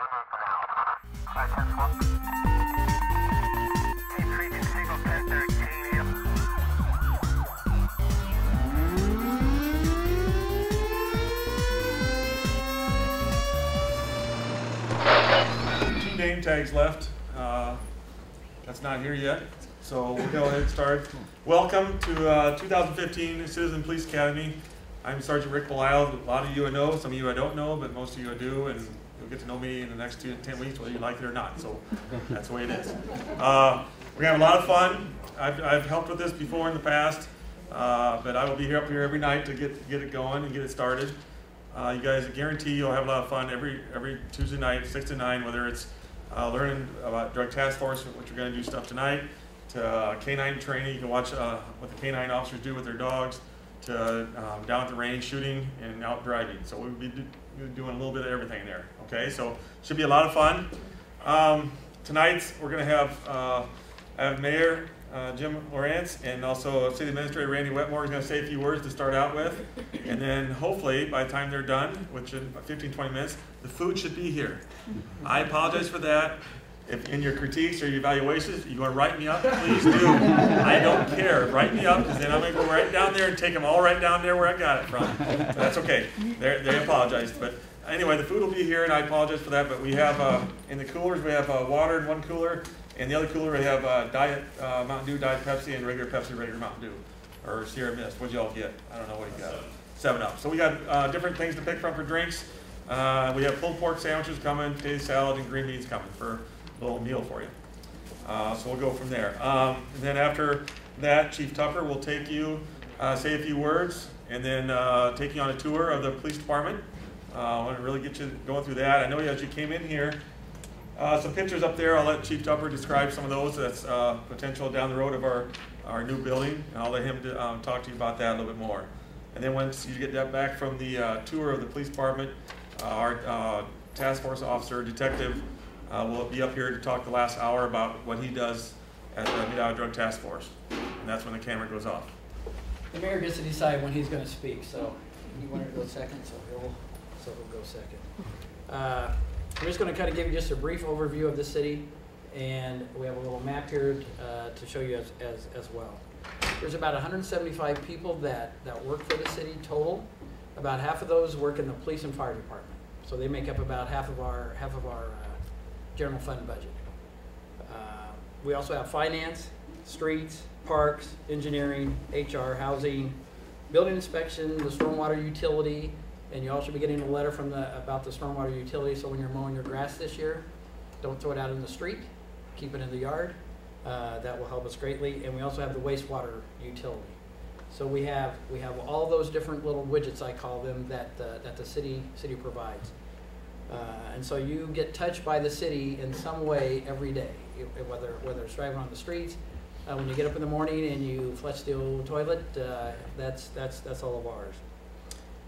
Two name tags left. That's not here yet, so we'll go ahead and start. Welcome to 2015 Citizen Police Academy. I'm Sergeant Rick Belisle. A lot of you I know, some of you I don't know, but most of you I do, and you'll get to know me in the next 10 weeks, whether you like it or not. So that's the way it is. We're gonna have a lot of fun. I've helped with this before in the past, but I will be up here every night to get it going and get it started. You guys, I guarantee you'll have a lot of fun every Tuesday night, 6 to 9, whether it's learning about drug task force, which we're going to do stuff tonight, to canine training. You can watch what the canine officers do with their dogs, to down at the range shooting and out driving. So we'll be doing a little bit of everything there. Okay, so should be a lot of fun. Tonight we're going to have Mayor Jim Lawrence and also City Administrator Randy Wetmore is going to say a few words to start out with, and then hopefully by the time they're done, which in 15-20 minutes, the food should be here. I apologize for that. If in your critiques or your evaluations, if you want to write me up, please do. I don't care. Write me up, because then I'm going to go right down there and take them all right down there where I got it from. But that's okay. They apologized. But anyway, the food will be here, and I apologize for that. But we have, in the coolers, we have water in one cooler. In the other cooler, we have Diet Mountain Dew, Diet Pepsi, and regular Pepsi, regular Mountain Dew. Or Sierra Mist. What'd y'all get? I don't know what you got. 7-Up. So we got different things to pick from for drinks. We have pulled pork sandwiches coming, potato salad, and green beans coming for a little meal for you. So we'll go from there. And then after that, Chief Tucker will take you, say a few words, and then take you on a tour of the police department. I want to really get you going through that. I know as you came in here, some pictures up there. I'll let Chief Tucker describe some of those. That's potential down the road of our new building, and I'll let him talk to you about that a little bit more. And then once you get that back from the tour of the police department, our task force officer, detective, will be up here to talk the last hour about what he does at the Mid-Iowa Drug Task Force. And that's when the camera goes off. The mayor gets to decide when he's going to speak, so he wanted to go second, so he'll go second. I'm just going to kind of give you just a brief overview of the city, and we have a little map here to show you as well. There's about 175 people that work for the city total. About half of those work in the police and fire department, so they make up about half of our general fund budget. We also have finance, streets, parks, engineering, HR, housing, building inspection, the stormwater utility, and you'll also be getting a letter about the stormwater utility, so when you're mowing your grass this year, don't throw it out in the street, keep it in the yard. That will help us greatly. And we also have the wastewater utility. So we have all those different little widgets, I call them, that the city provides. And so you get touched by the city in some way every day, whether it's driving on the streets, when you get up in the morning and you flush the old toilet, that's all of ours.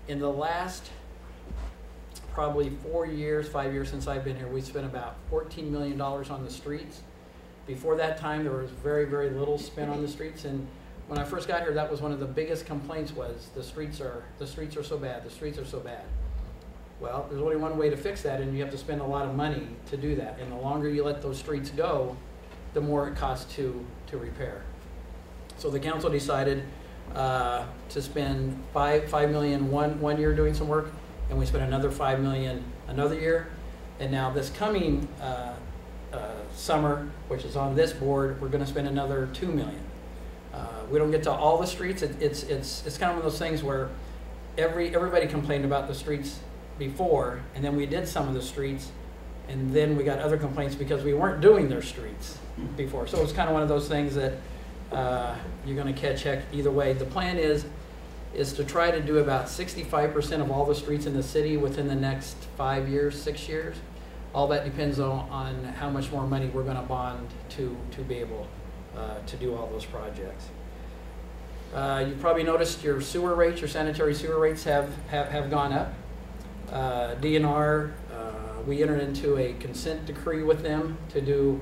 In the last probably 5 years since I've been here, we spent about $14 million on the streets. Before that time, there was very, very little spent on the streets. And when I first got here, that was one of the biggest complaints was the streets are so bad, the streets are so bad. Well, there's only one way to fix that, and you have to spend a lot of money to do that. And the longer you let those streets go, the more it costs to repair. So the council decided to spend $5 million one year doing some work, and we spent another $5 million another year. And now this coming summer, which is on this board, we're going to spend another $2 million. We don't get to all the streets. It's kind of one of those things where everybody complained about the streets before, and then we did some of the streets, and then we got other complaints because we weren't doing their streets before. So it's kind of one of those things that you're going to catch heck either way. The plan is to try to do about 65% of all the streets in the city within the next 5 years, 6 years. All that depends on how much more money we're going to bond to be able to do all those projects. You've probably noticed your sewer rates, your sanitary sewer rates have gone up. DNR, we entered into a consent decree with them to do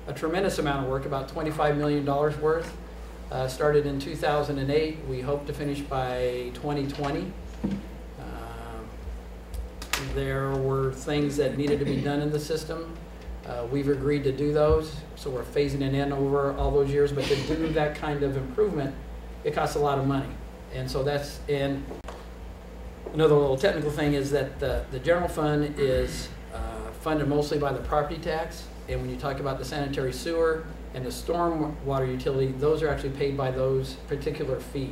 a tremendous amount of work, about $25 million worth. Started in 2008. We hope to finish by 2020. there were things that needed to be done in the system. We've agreed to do those, so we're phasing it in over all those years. But to do that kind of improvement, it costs a lot of money. And so that's, and another little technical thing is that the general fund is funded mostly by the property tax. And when you talk about the sanitary sewer and the storm water utility, those are actually paid by those particular fees.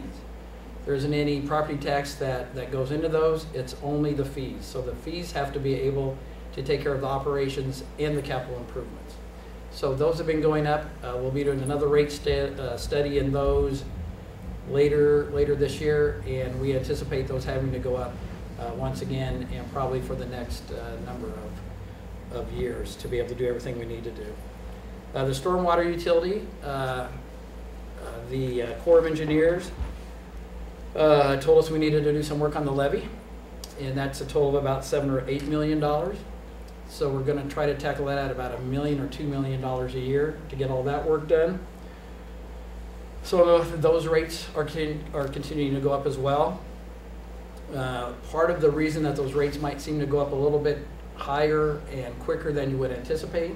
There isn't any property tax that goes into those, it's only the fees. So the fees have to be able to take care of the operations and the capital improvements. So those have been going up. We'll be doing another rate study in those later this year, and we anticipate those having to go up once again, and probably for the next number of years to be able to do everything we need to do. The stormwater utility, the Corps of Engineers told us we needed to do some work on the levee, and that's a total of about $7 or $8 million. So we're going to try to tackle that at about $1 million or $2 million a year to get all that work done. So those rates are continuing to go up as well. Part of the reason that those rates might seem to go up a little bit higher and quicker than you would anticipate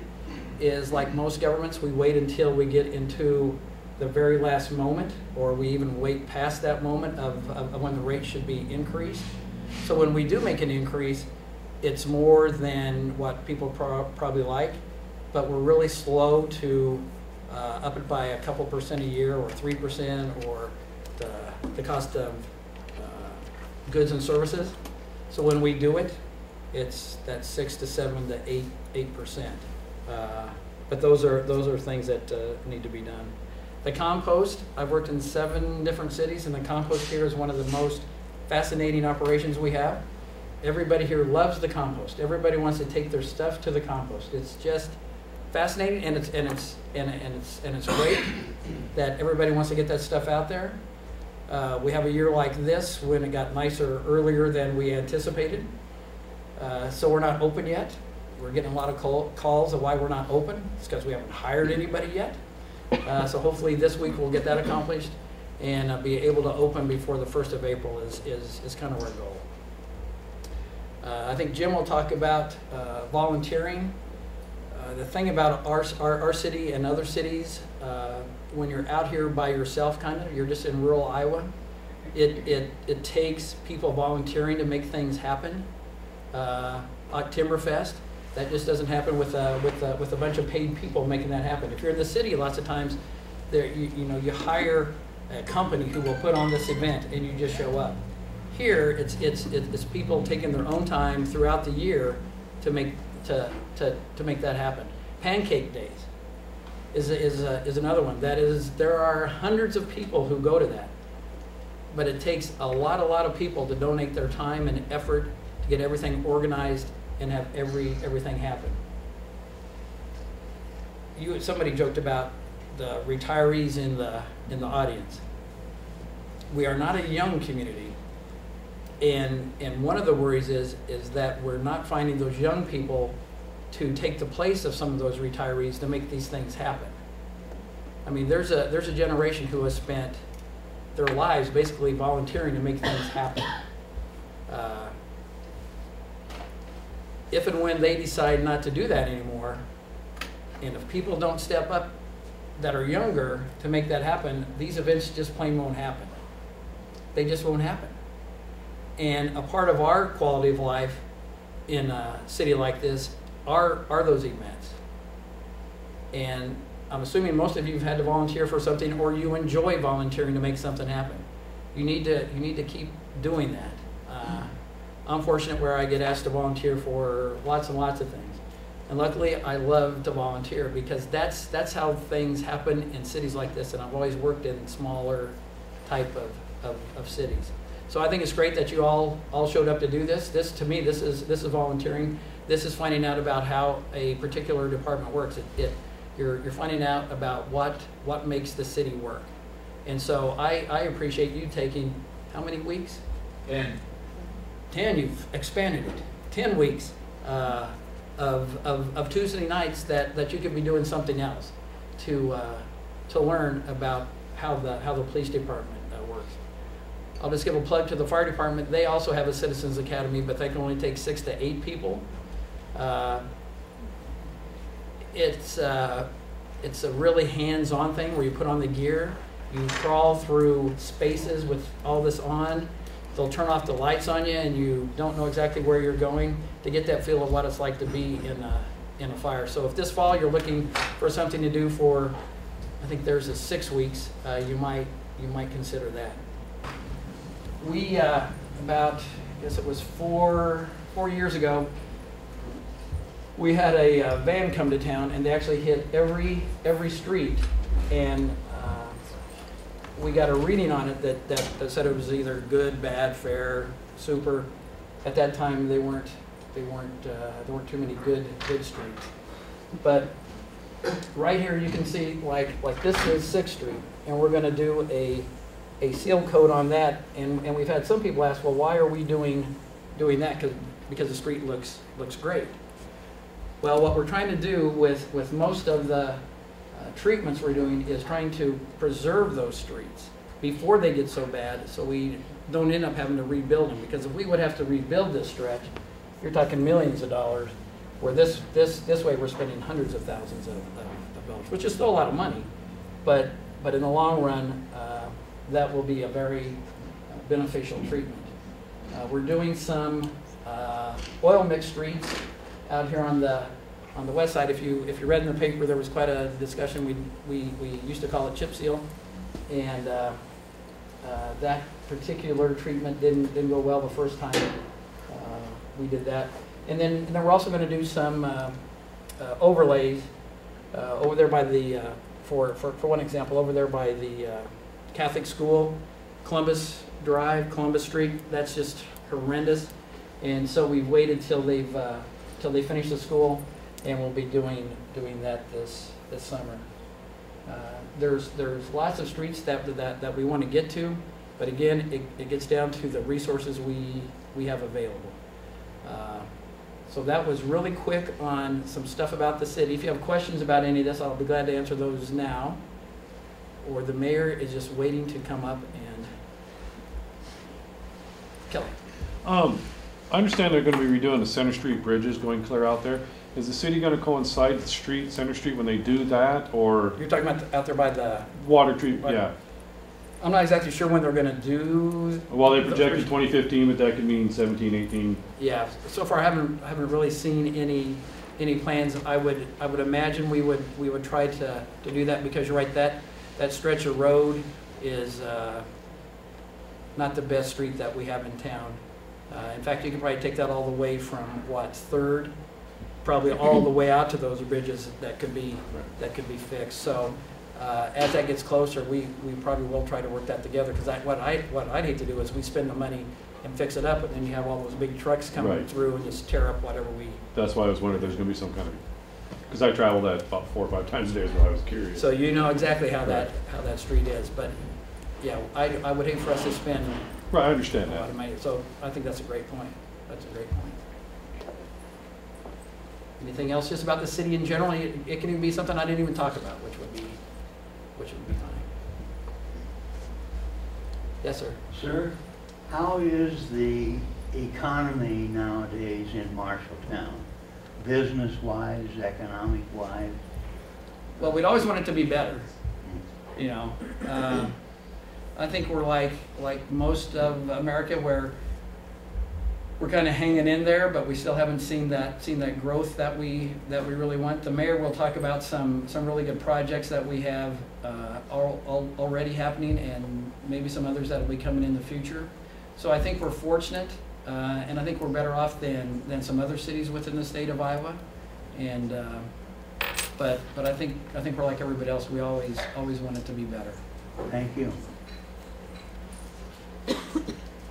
is, like most governments, we wait until we get into the very last moment, or we even wait past that moment of when the rate should be increased. So when we do make an increase, it's more than what people probably like, but we're really slow to up it by a couple percent a year, or 3%, or the cost of goods and services. So when we do it, it's that 6 to 7 to 8%. But those are things that need to be done. The compost, I've worked in 7 different cities, and the compost here is one of the most fascinating operations we have. Everybody here loves the compost. Everybody wants to take their stuff to the compost. It's just fascinating, and it's great that everybody wants to get that stuff out there. We have a year like this when it got nicer earlier than we anticipated. So we're not open yet. We're getting a lot of calls of why we're not open. It's because we haven't hired anybody yet. So hopefully this week we'll get that accomplished and be able to open before the 1st of April is kind of our goal. I think Jim will talk about volunteering. The thing about our city and other cities, when you're out here by yourself, you're just in rural Iowa, it takes people volunteering to make things happen. Like Timberfest, that just doesn't happen with a bunch of paid people making that happen. If you're in the city, lots of times, you hire a company who will put on this event, and you just show up. Here, it's people taking their own time throughout the year to make that happen. Pancake Days is another one. There are hundreds of people who go to that, but it takes a lot of people to donate their time and effort to get everything organized and have everything happen. Somebody joked about the retirees in the audience. We are not a young community, and one of the worries is that we're not finding those young people to take the place of some of those retirees to make these things happen. I mean, there's a generation who has spent their lives basically volunteering to make things happen. If and when they decide not to do that anymore, and if people don't step up that are younger to make that happen, these events just plain won't happen. They just won't happen. And a part of our quality of life in a city like this are those events. And I'm assuming most of you have had to volunteer for something, or you enjoy volunteering to make something happen. You need to keep doing that. I'm fortunate where I get asked to volunteer for lots and lots of things. And luckily, I love to volunteer because that's how things happen in cities like this. And I've always worked in smaller type of cities. So I think it's great that you all showed up to do this. To me, this is volunteering. This is finding out about how a particular department works. You're finding out about what makes the city work. And so I appreciate you taking how many weeks? 10, you've expanded it. 10 weeks of Tuesday nights that you could be doing something else to learn about how the police department works. I'll just give a plug to the fire department. They also have a Citizens Academy, but they can only take 6 to 8 people. It's a really hands-on thing where you put on the gear, you crawl through spaces with all this on. They'll turn off the lights on you, and you don't know exactly where you're going to get that feel of what it's like to be in a fire. So if this fall you're looking for something to do for, I think there's 6 weeks, you might consider that. We about, I guess it was four years ago, we had a van come to town, and they actually hit every street, and we got a reading on it that said it was either good, bad, fair, super. At that time, there weren't too many good streets. But right here, you can see like this is 6th Street, and we're going to do a seal coat on that. And we've had some people ask, well, why are we doing that? Because the street looks great. Well, what we're trying to do with most of the treatments we're doing is trying to preserve those streets before they get so bad, so we don't end up having to rebuild them. Because if we would have to rebuild this stretch, you're talking millions of dollars, where this way we're spending hundreds of thousands of dollars, which is still a lot of money, but in the long run, that will be a very beneficial treatment. We're doing some oil mixed streets out here on the west side. If you read in the paper, there was quite a discussion. We used to call it chip seal, and that particular treatment didn't go well the first time we did that. And then we're also going to do some overlays over there by the for one example, over there by the Catholic school, Columbus Drive, Columbus Street. That's just horrendous, and so we've waited till they finish the school, and we'll be doing that this summer. There's lots of streets that we want to get to, but again, it gets down to the resources we have available. So that was really quick on some stuff about the city. If you have questions about any of this, I'll be glad to answer those now. Or the mayor is just waiting to come up and... Kelly. I understand they're going to be redoing the Center Street bridges going clear out there. Is the city going to coincide with Center Street when they do that, or? You're talking about out there by the... Water treatment, yeah. I'm not exactly sure when they're going to do... Well, they projected 2015, but that could mean 17, 18. Yeah, so far I haven't really seen any plans. I would imagine we would try to do that, because you're right, that stretch of road is not the best street that we have in town. In fact, you could probably take that all the way from, what, 3rd? Probably all the way out to those bridges that could be fixed. So as that gets closer, we probably will try to work that together, because what I'd hate to do is we spend the money and fix it up, and then you have all those big trucks coming through and just tear up whatever we... That's why I was wondering if there's going to be some kind of... Because I travel that about 4 or 5 times a day, so I was curious. So you know exactly how that street is, but yeah, I would hate for us to spend... Right, I understand a lot that. of money. So I think that's a great point. That's a great point. Anything else just about the city in general? It can even be something I didn't even talk about, which would be fine. Yes, sir. Sir, how is the economy nowadays in Marshalltown? Business-wise, economic-wise? Well, we'd always want it to be better. You know, I think we're like most of America, where we're kind of hanging in there, but we still haven't seen that growth that we really want. The mayor will talk about some really good projects that we have already happening, and maybe some others that will be coming in the future. So I think we're fortunate, and I think we're better off than some other cities within the state of Iowa. And but I think we're like everybody else. We always want it to be better. Thank you.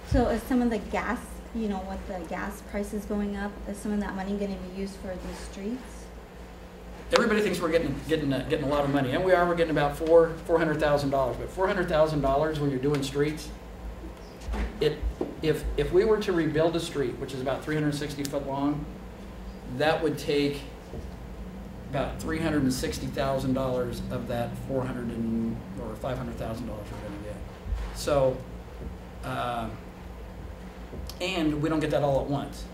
So is some of the gas, you know, with the gas prices going up, is some of that money going to be used for these streets? Everybody thinks we're getting a lot of money, and we are. We're getting about $400,000. But $400,000 when you're doing streets, if we were to rebuild a street, which is about 360 foot long, that would take about $360,000 of that $400,000 or $500,000 we're going to get. So And we don't get that all at once.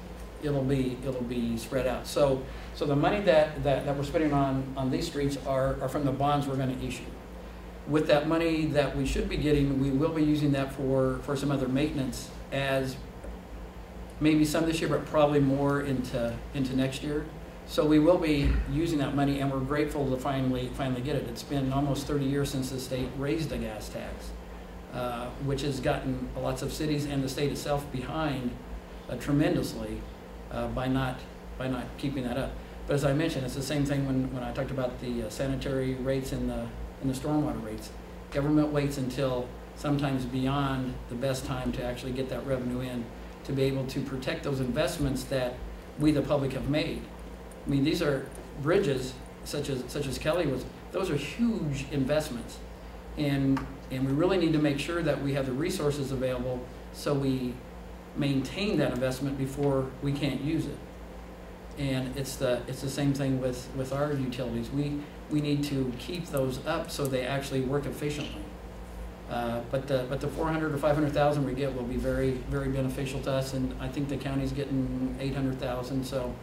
It'll be spread out. So the money that we're spending on these streets are from the bonds we're going to issue. With that money that we should be getting, we will be using that for some other maintenance, as maybe some this year, but probably more into next year. So we will be using that money, and we're grateful to finally get it. It's been almost 30 years since the state raised the gas tax, which has gotten lots of cities and the state itself behind tremendously by not keeping that up. But as I mentioned, it's the same thing when I talked about the sanitary rates and the stormwater rates. Government waits until sometimes beyond the best time to actually get that revenue in, to be able to protect those investments that we, the public, have made. I mean, these are bridges such as Kelly was. Those are huge investments, and we really need to make sure that we have the resources available so we maintain that investment before we can't use it. And it's the same thing with our utilities. We need to keep those up so they actually work efficiently. But the 400 or 500,000 we get will be very, very beneficial to us, and I think the county's getting 800,000. So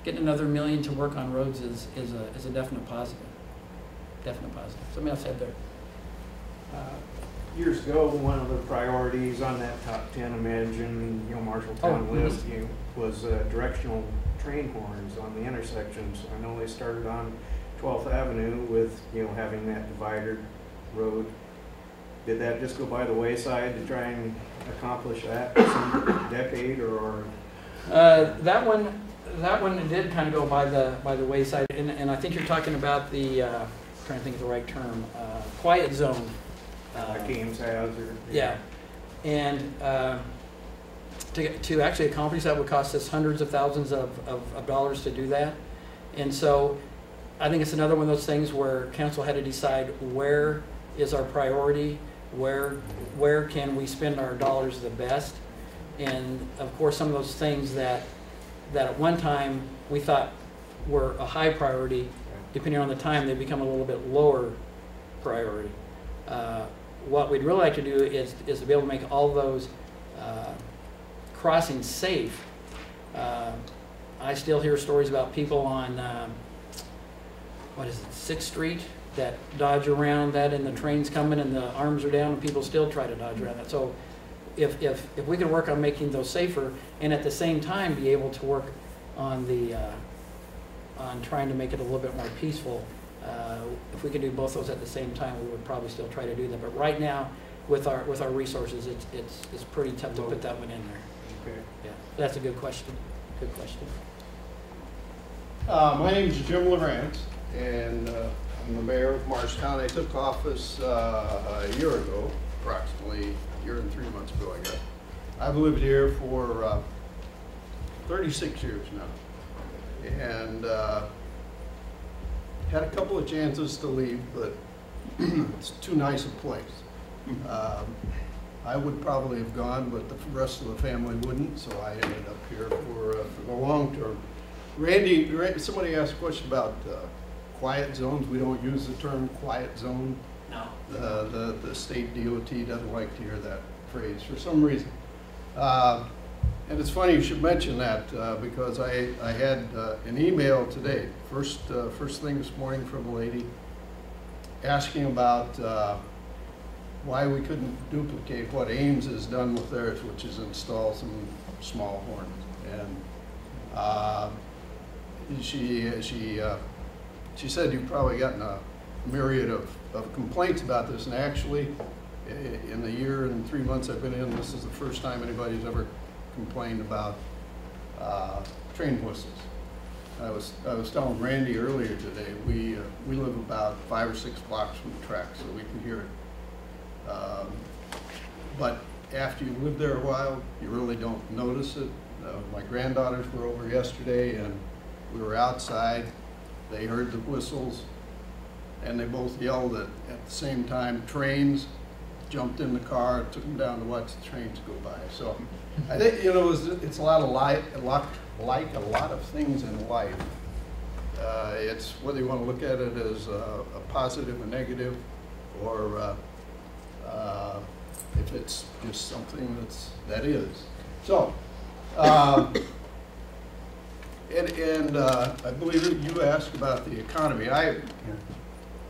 getting another $1 million to work on roads is a definite positive. Definite positive. Something else said there. Years ago, one of the priorities on that top 10, imagine, Marshalltown list, was directional train horns on the intersections. I know they started on 12th Avenue with, having that divider road. Did that just go by the wayside to try and accomplish that some decade, or? That one did kind of go by the wayside, and I think you're talking about the trying to think of the right term, quiet zone. Games hazard. Yeah, and to actually accomplish that would cost us hundreds of thousands of dollars to do that, and so I think it's another one of those things where council had to decide where is our priority, where can we spend our dollars the best, and of course some of those things that at one time we thought were a high priority, depending on the time they become a little bit lower priority. What we'd really like to do is to be able to make all those crossings safe. I still hear stories about people on, 6th Street that dodge around that, and the train's coming and the arms are down and people still try to dodge around that. So if we could work on making those safer, and at the same time be able to work on on trying to make it a little bit more peaceful, if we could do both those at the same time, we would probably still try to do that. But right now, with our resources, it's pretty tough to put that one in there. Okay. Yeah, that's a good question. Good question. My name is Jim Lawrence, and I'm the mayor of Marshalltown. I took office a year ago, approximately a year and 3 months ago, I guess. I've lived here for 36 years now, and had a couple of chances to leave, but it's too nice a place. I would probably have gone, but the rest of the family wouldn't, so I ended up here for the long term. Randy, somebody asked a question about quiet zones. We don't use the term quiet zone. No. The state DOT doesn't like to hear that phrase for some reason. And it's funny you should mention that because I had an email today, first thing this morning, from a lady asking about why we couldn't duplicate what Ames has done with theirs, which is install some small horns. And she said you've probably gotten a myriad of complaints about this, and actually in the year and 3 months I've been in, this is the first time anybody's ever complained about train whistles. I was telling Randy earlier today, we live about 5 or 6 blocks from the track, so we can hear it. But after you live there a while, you really don't notice it. My granddaughters were over yesterday, and we were outside. They heard the whistles, and they both yelled at the same time, trains. Jumped in the car, took them down to watch the trains go by. So I think, it's a lot of like a lot of things in life. It's whether you want to look at it as a positive, a negative, or if it's just something that is. So, and I believe that you asked about the economy.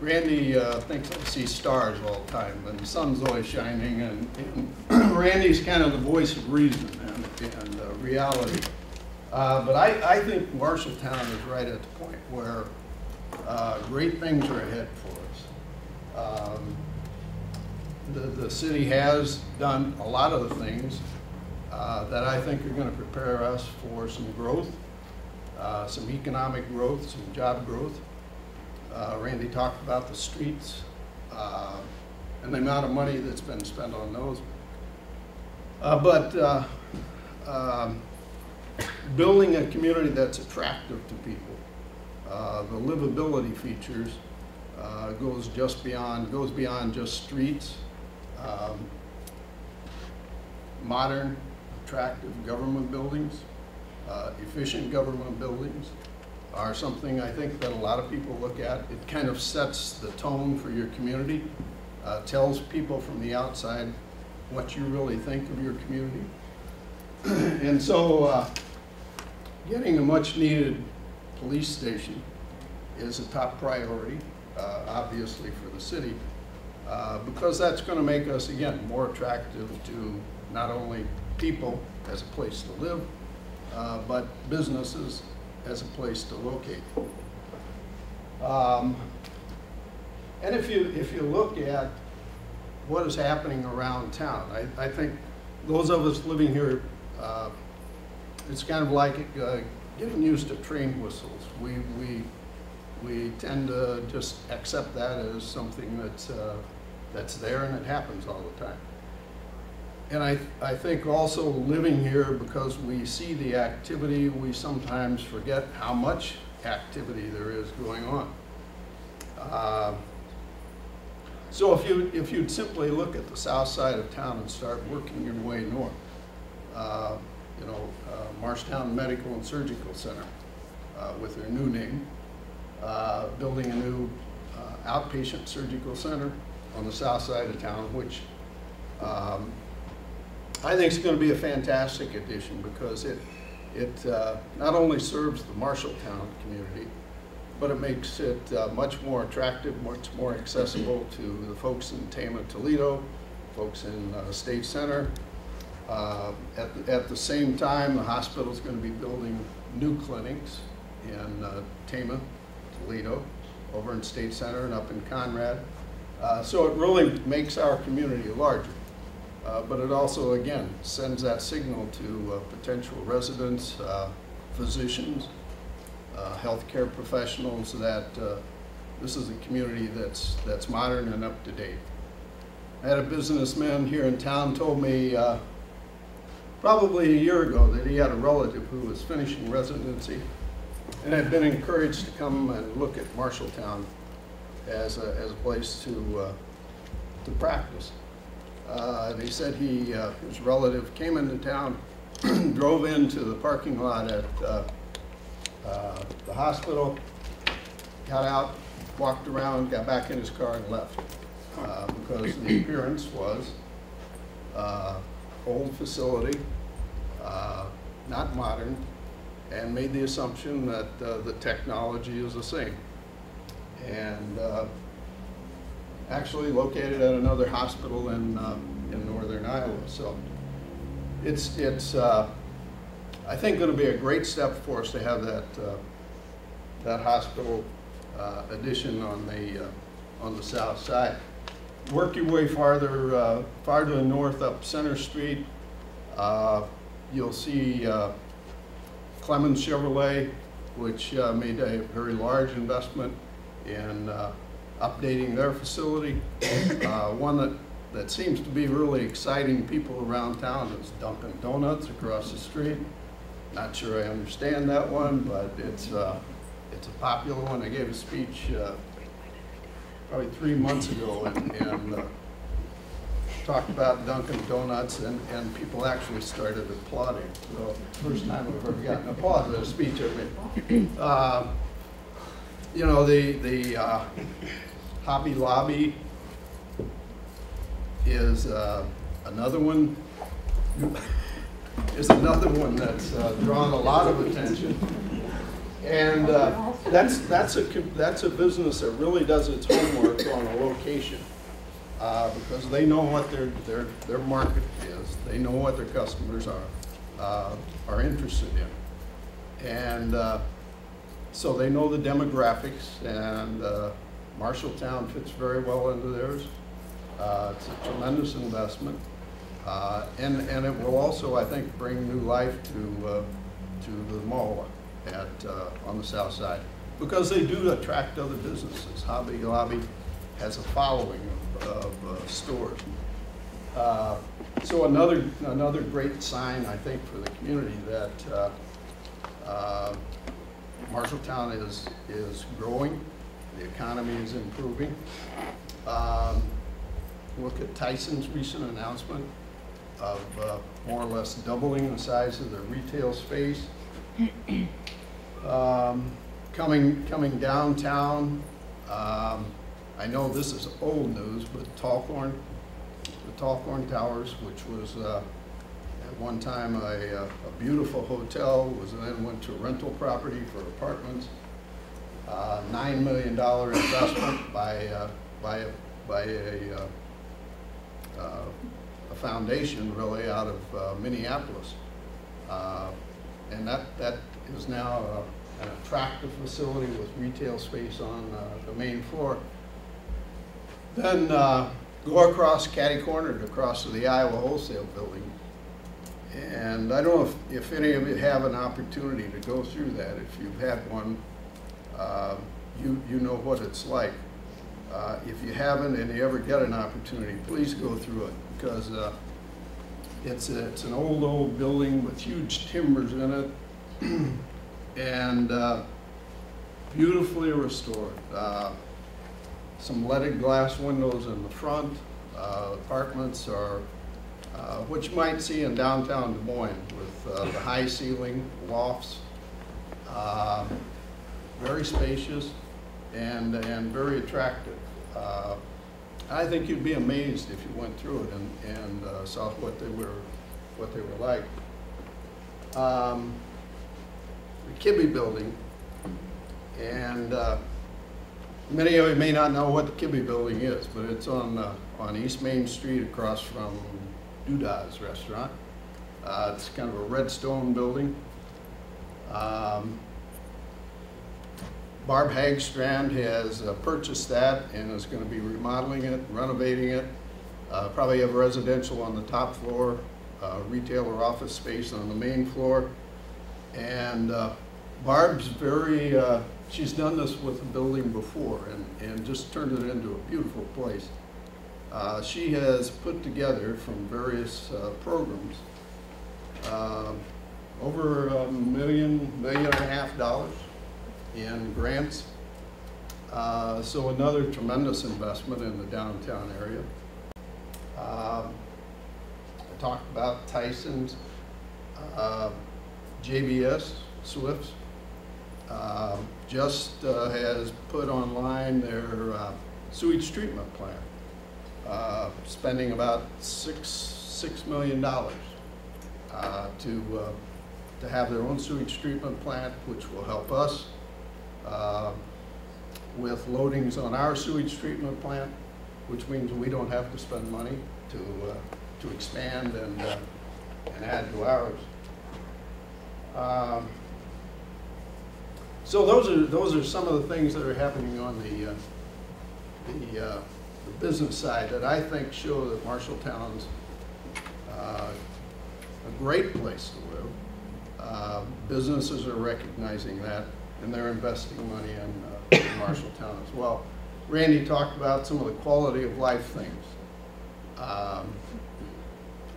Randy thinks I see stars all the time, and the sun's always shining, and Randy's kind of the voice of reason and reality. But I think Marshalltown is right at the point where great things are ahead for us. The city has done a lot of the things that I think are going to prepare us for some growth, some economic growth, some job growth. Randy talked about the streets and the amount of money that's been spent on those. But building a community that's attractive to people, the livability features goes beyond just streets. Modern, attractive government buildings, efficient government buildings are something I think that a lot of people look at. It kind of sets the tone for your community, tells people from the outside what you really think of your community. And so getting a much needed police station is a top priority, obviously for the city, because that's going to make us, again, more attractive to not only people as a place to live, but businesses as a place to locate. And if you look at what is happening around town, I think those of us living here, it's kind of like getting used to train whistles. We tend to just accept that as something that's there and it happens all the time. And I think also living here, because we see the activity, we sometimes forget how much activity there is going on. So if you'd simply look at the south side of town and start working your way north, Marshalltown Medical and Surgical Center with their new name, building a new outpatient surgical center on the south side of town, which I think is going to be a fantastic addition, because it not only serves the Marshalltown community, but it makes it much more attractive, much more accessible to the folks in Tama, Toledo, folks in State Center. At the same time, the hospital is going to be building new clinics in Tama, Toledo, over in State Center and up in Conrad. So it really makes our community larger. But it also, again, sends that signal to potential residents, physicians, healthcare professionals that this is a community that's modern and up to date. I had a businessman here in town told me probably a year ago that he had a relative who was finishing residency and had been encouraged to come and look at Marshalltown as a place to practice. And he said his relative came into town, drove into the parking lot at the hospital, got out, walked around, got back in his car and left, because the appearance was old facility, not modern, and made the assumption that the technology is the same. And actually located at another hospital in northern Iowa. So it's I think going to be a great step for us to have that hospital addition on the south side. Work your way farther north up Center Street. You'll see Clemens Chevrolet, which made a very large investment in updating their facility. One that seems to be really exciting people around town is Dunkin' Donuts across the street. Not sure I understand that one, but it's a popular one. I gave a speech probably 3 months ago and talked about Dunkin' Donuts, and people actually started applauding. So first time I've ever gotten applause at a speech of it. The Hobby Lobby is another one. Is another one that's drawn a lot of attention, and that's a business that really does its homework on a location, because they know what their market is, they know what their customers are interested in, and so they know the demographics, and Marshalltown fits very well into theirs. It's a tremendous investment. And it will also, I think, bring new life to the mall on the south side, because they do attract other businesses. Hobby Lobby has a following of stores. So another great sign, I think, for the community that Marshalltown is growing, the economy is improving. Look at Tyson's recent announcement of more or less doubling the size of their retail space. Coming downtown, I know this is old news, but the Tallthorn Towers, which was at one time a beautiful hotel, then went to rental property for apartments. $9 million investment by a foundation really out of Minneapolis, and that is now an attractive facility with retail space on the main floor. Then go across catty cornered across to the Iowa Wholesale Building, and I don't know if any of you have an opportunity to go through that. If you've had one, you know what it's like. If you haven't and you ever get an opportunity, please go through it, because it's an old building with huge timbers in it, and beautifully restored. Some leaded glass windows in the front. Apartments are what you might see in downtown Des Moines, with the high ceiling lofts, very spacious and very attractive. I think you'd be amazed if you went through it and saw what they were like. The Kibbe Building, and many of you may not know what the Kibbe Building is, but it's on East Main Street across from Doodah's restaurant. It's kind of a red stone building. Barb Hagstrand has purchased that and is going to be remodeling it, renovating it. Probably have residential on the top floor, retail or office space on the main floor. And Barb's she's done this with a building before and just turned it into a beautiful place. She has put together from various programs over $1.5 million in grants. So another tremendous investment in the downtown area. I talked about Tyson's, JBS, Swifts, just has put online their sewage treatment plant, spending about $6 million to have their own sewage treatment plant, which will help us with loadings on our sewage treatment plant, which means we don't have to spend money to expand and add to ours. So those are some of the things that are happening on the business side that I think show that Marshalltown's a great place to live. Businesses are recognizing that, and they're investing money in Marshalltown as well. Randy talked about some of the quality of life things,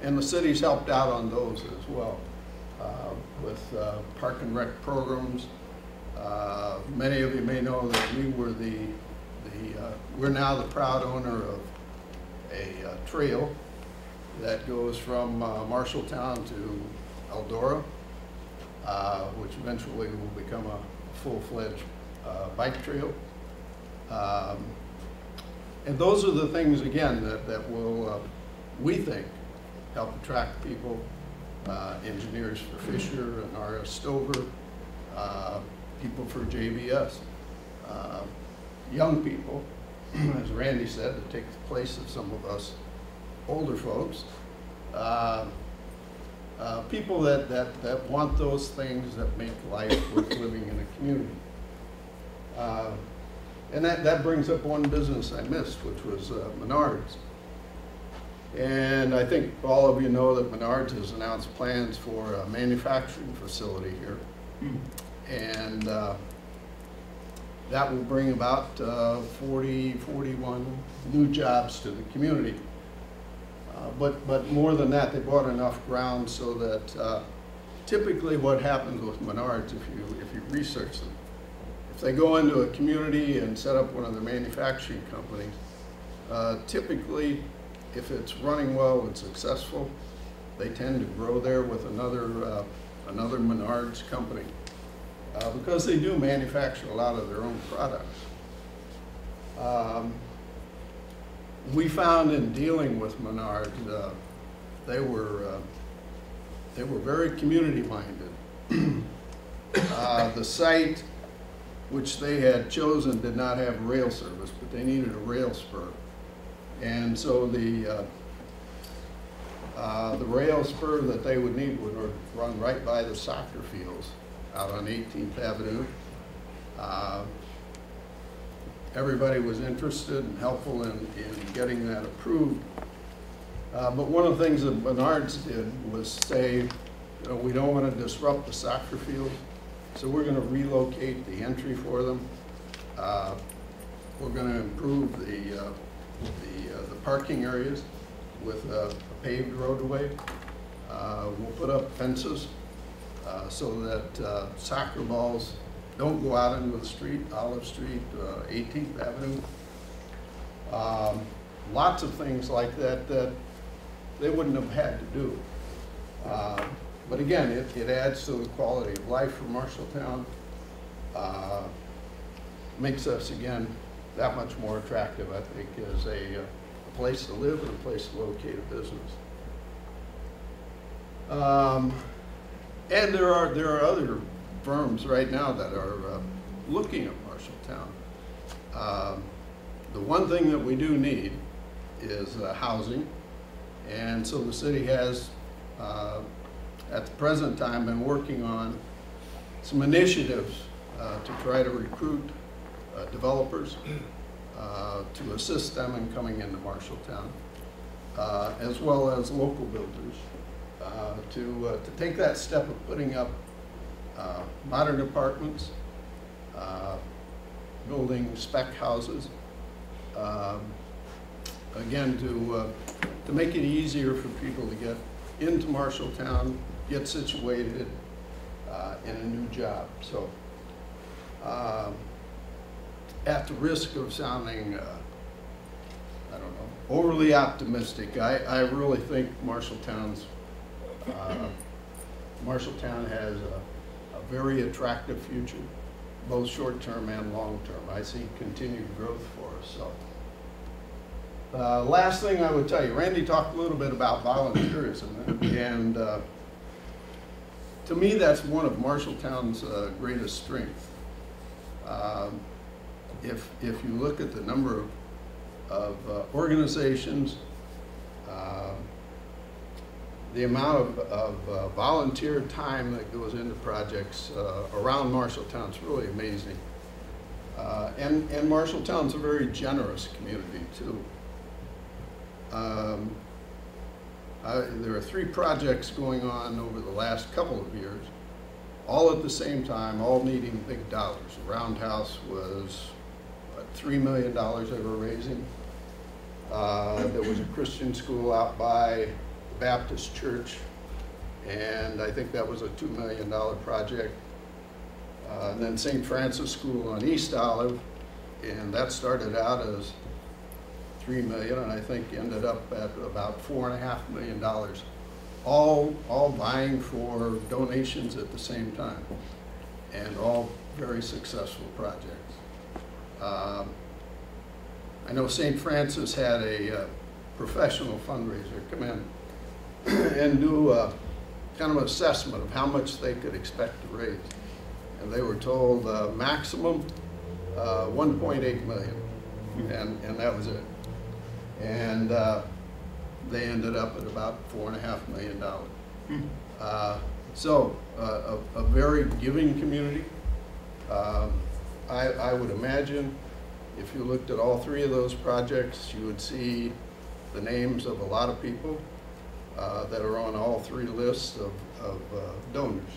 and the city's helped out on those as well, with park and rec programs. Many of you may know that we were we're now the proud owner of a trail that goes from Marshalltown to Eldora, which eventually will become a full-fledged bike trail. And those are the things, again, that will we think, help attract people, engineers for Fisher and R.S. Stover, people for JBS, young people, as Randy said, to take the place of some of us older folks, people that want those things that make life worth living in a community. And that brings up one business I missed, which was Menards. And I think all of you know that Menards has announced plans for a manufacturing facility here. And that will bring about 41 new jobs to the community. But more than that, they bought enough ground so that typically what happens with Menards, if you research them, if they go into a community and set up one of their manufacturing companies, typically, if it's running well and successful, they tend to grow there with another Menards company because they do manufacture a lot of their own products. We found in dealing with Menards, they were very community-minded. The site which they had chosen did not have rail service, but they needed a rail spur. And so the rail spur that they would need would run right by the soccer fields out on 18th Avenue. Everybody was interested and helpful in getting that approved. But one of the things that Menards did was say, we don't want to disrupt the soccer field, so we're going to relocate the entry for them. We're going to improve the parking areas with a paved roadway. We'll put up fences so that soccer balls don't go out into the street, Olive Street, 18th Avenue. Lots of things like that that they wouldn't have had to do. But again, it adds to the quality of life for Marshalltown. Makes us, again, that much more attractive, I think, as a place to live and a place to locate a business. And there are other firms right now that are looking at Marshalltown. The one thing that we do need is housing, and so the city has, at the present time, been working on some initiatives to try to recruit developers to assist them in coming into Marshalltown, as well as local builders, to take that step of putting up modern apartments, building spec houses, again, to make it easier for people to get into Marshalltown, get situated in a new job. So, at the risk of sounding, I don't know, overly optimistic, I really think Marshalltown has a very attractive future, both short-term and long-term. I see continued growth for us. So, last thing I would tell you, Randy talked a little bit about volunteerism, and to me, that's one of Marshalltown's greatest strengths. If you look at the number of organizations, the amount of volunteer time that goes into projects around Marshalltown is really amazing. And Marshalltown's a very generous community too. There are 3 projects going on over the last couple of years, all at the same time, all needing big dollars. The Roundhouse was $3 million they were raising. There was a Christian school out by the Baptist Church, and I think that was a $2 million project. And then St. Francis School on East Olive, and that started out as $3 million, and I think ended up at about $4.5 million, all vying for donations at the same time, and all very successful projects. I know St. Francis had a professional fundraiser come in and do kind of an assessment of how much they could expect to raise. And they were told maximum 1.8 million, and that was it. And they ended up at about $4.5 million. So a very giving community. I would imagine if you looked at all three of those projects, you would see the names of a lot of people that are on all three lists of donors.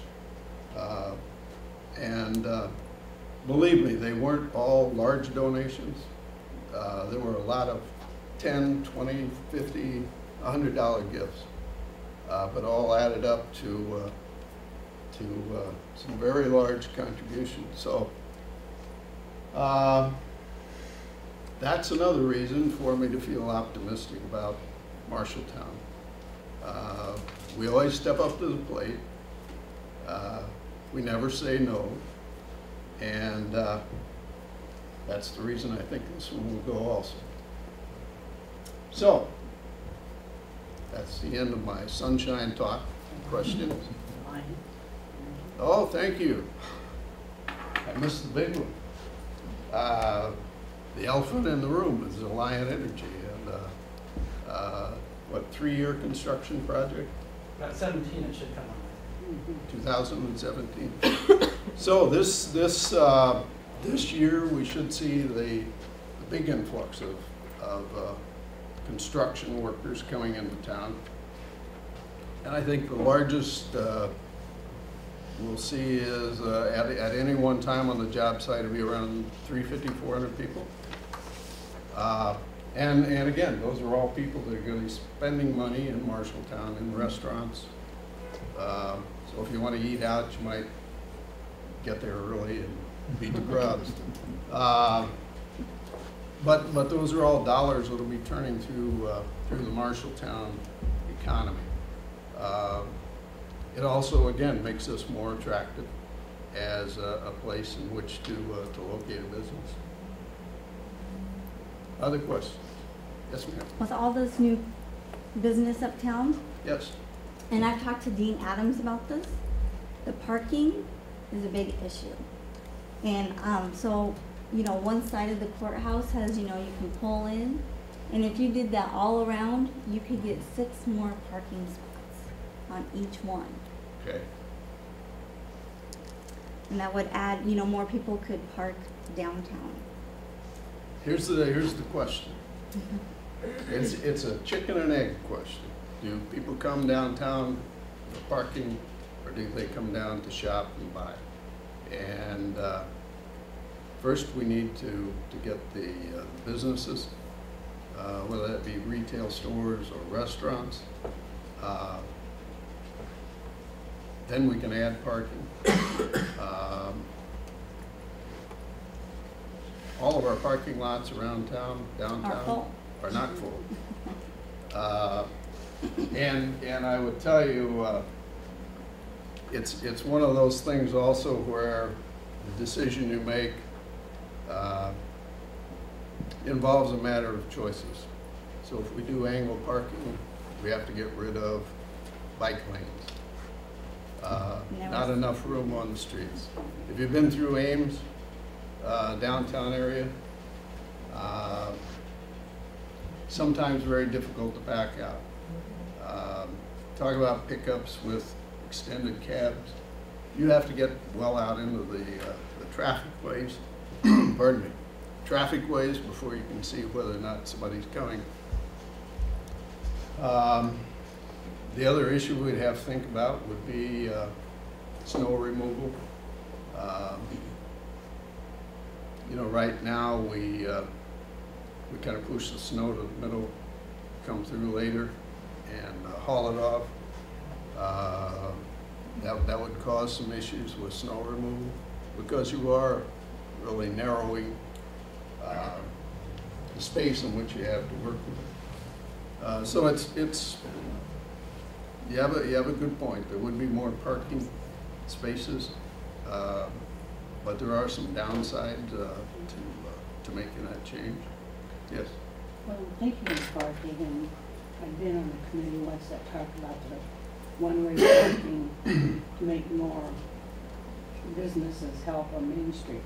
And believe me, they weren't all large donations. There were a lot of $10, $20, $50, $100 gifts, but all added up to some very large contributions. So that's another reason for me to feel optimistic about Marshalltown. We always step up to the plate. We never say no. And that's the reason I think this one will go also. So, that's the end of my sunshine talk. Questions? Oh, thank you. I missed the big one. The elephant in the room is Alliant Energy, and what, 3-year construction project? About 17 it should come on. 2017. So this year we should see the big influx of construction workers coming into town, and I think the largest we'll see is at any one time on the job site it'll be around 350, 400 people. And again, those are all people that are going to be spending money in Marshalltown in restaurants. So if you want to eat out, you might get there early and beat the crowds. But those are all dollars that will be turning through the Marshalltown economy. It also, again, makes us more attractive as a place in which to locate a business. Other questions? Yes, ma'am. With all this new business uptown, Yes. and I've talked to Dean Adams about this, the parking is a big issue. And so, one side of the courthouse has, you can pull in. And if you did that all around, you could get 6 more parking spots on each one. Okay. And that would add, more people could park downtown. Here's the question. It's a chicken and egg question. Do people come downtown for parking, or do they come down to shop and buy? And first we need to get the businesses, whether that be retail stores or restaurants. Then we can add parking. All of our parking lots around town, downtown, are not full. And I would tell you, it's one of those things also where the decision you make involves a matter of choices. So if we do angle parking, we have to get rid of bike lanes. Not enough room on the streets. If you've been through Ames, downtown area, sometimes very difficult to back out. Talk about pickups with extended cabs. You have to get well out into the traffic ways, pardon me, traffic ways before you can see whether or not somebody's coming. The other issue we'd have to think about would be snow removal. Right now we kind of push the snow to the middle, come through later, and haul it off. That would cause some issues with snow removal because you are really narrowing the space in which you have to work with. So you have a good point. There would be more parking spaces, but there are some downsides to making that change. Yes. Well, thinking of parking, and I've been on a committee once that talked about the one-way parking to make more businesses help on Main Street.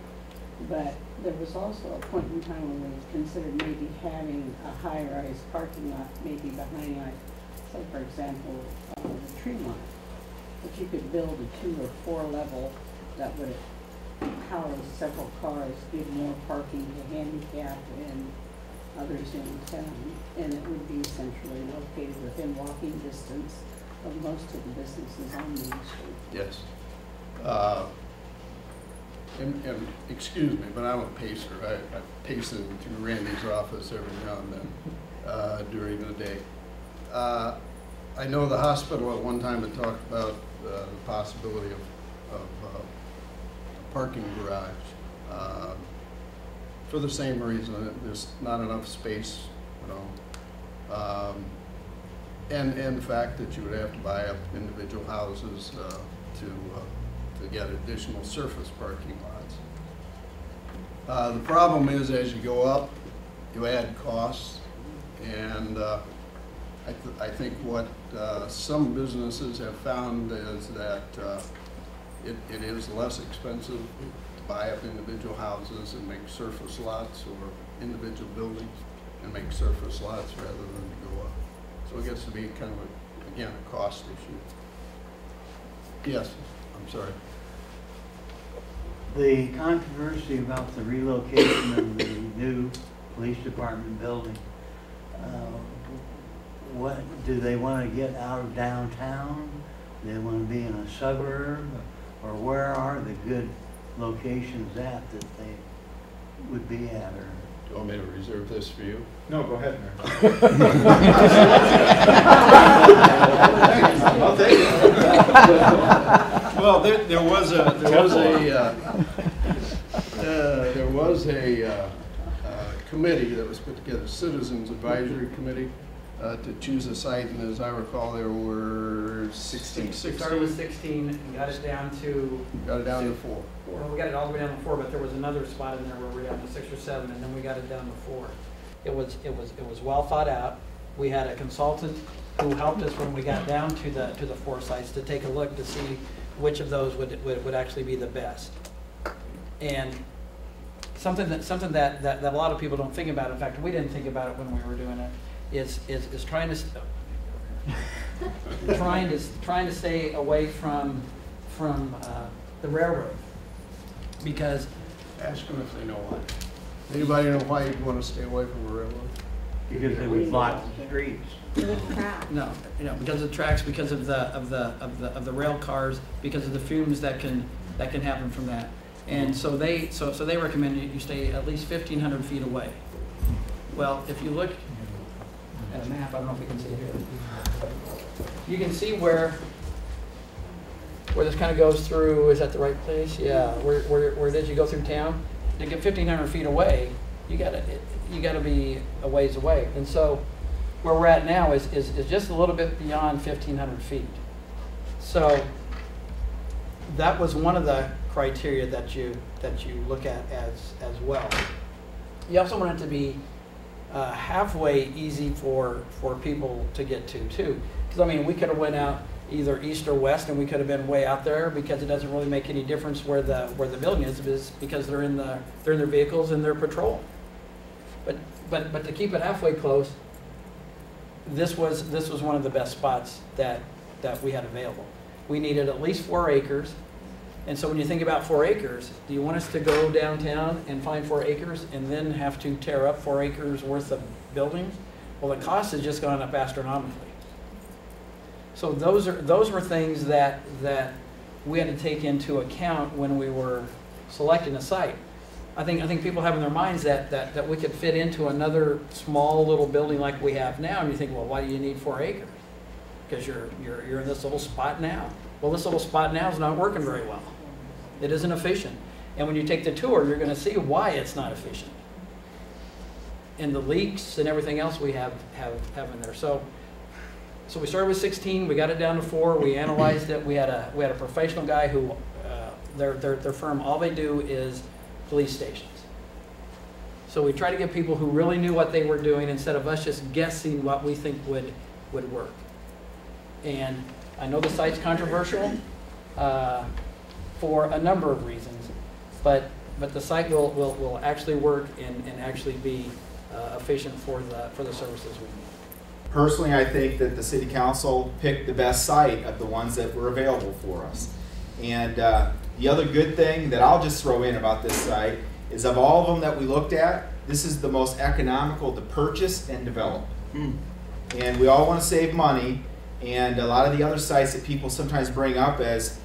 But there was also a point in time when we considered maybe having a high-rise parking lot, maybe behind, like, say, for example, the tree line. If you could build a 2 or 4 level that would house several cars, give more parking to handicap and others in town, and it would be centrally located within walking distance of most of the businesses on Main Street. Yes. And excuse me, but I'm a pacer. I pace into Randy's office every now and then during the day. I know the hospital at one time had talked about the possibility of a parking garage. For the same reason, there's not enough space, you know. And the fact that you would have to buy up individual houses to get additional surface parking lots. The problem is, as you go up, you add costs, and I think what some businesses have found is that it is less expensive to buy up individual houses and make surface lots, or individual buildings and make surface lots rather than to go up. So it gets to be kind of again, a cost issue. Yes, I'm sorry. The controversy about the relocation of the new police department building, what do they want to get out of downtown? Do they want to be in a suburb? Or where are the good locations that they would be at? Or Do you want me to reserve this for you? No, go ahead, Mayor. I'll take it. Well, there was a committee that was put together, Citizens Advisory Committee, to choose a site, and as I recall, there were 16. Started with 16 and got it down to. Got it down to 4. Well, we got it all the way down to 4, but there was another spot in there where we were down to 6 or 7, and then we got it down to 4. It was well thought out. We had a consultant who helped us when we got down to the 4 sites to take a look to see which of those would actually be the best. And something that a lot of people don't think about, in fact we didn't think about it when we were doing it, is trying to stay away from the railroad, because Ask them if they know why. Anybody know why you'd want to stay away from a railroad? because they would block the streets. With crap. no, because of the tracks, because of the rail cars, because of the fumes that can happen from that. And so they recommend you stay at least 1,500 feet away. Well, if you look at a map, I don't know if you can see it here. You can see where this kind of goes through. Is that the right place? Yeah. Where did you go through town? To get 1,500 feet away, you gotta be a ways away. And so where we're at now is just a little bit beyond 1,500 feet. So that was one of the criteria that you look at as well. You also want it to be halfway easy for people to get to too. Because I mean, we could have went out either east or west, and we could have been way out there, because it doesn't really make any difference where the building is because they're in their vehicles and they're patrol. But to keep it halfway close, this was one of the best spots that we had available. We needed at least 4 acres. And so when you think about 4 acres, do you want us to go downtown and find 4 acres and then have to tear up 4 acres worth of buildings? Well, the cost has just gone up astronomically. So those were things that we had to take into account when we were selecting a site. I think people have in their minds that we could fit into another small little building like we have now, and you think, well, why do you need 4 acres? Because you're in this little spot now. Well, this little spot now is not working very well. It isn't efficient. And when you take the tour, you're going to see why it's not efficient. And the leaks and everything else we have in there. So we started with 16. We got it down to 4. We analyzed it. We had a professional guy who their firm, all they do is police stations. So we try to get people who really knew what they were doing instead of us just guessing what we think would work. And I know the site's controversial for a number of reasons, but the site will actually work and actually be efficient for the services we need. Personally, I think that the city council picked the best site of the ones that were available for us. And the other good thing that I'll just throw in about this site is of all of them that we looked at, this is the most economical to purchase and develop. And we all want to save money, and a lot of the other sites that people sometimes bring up as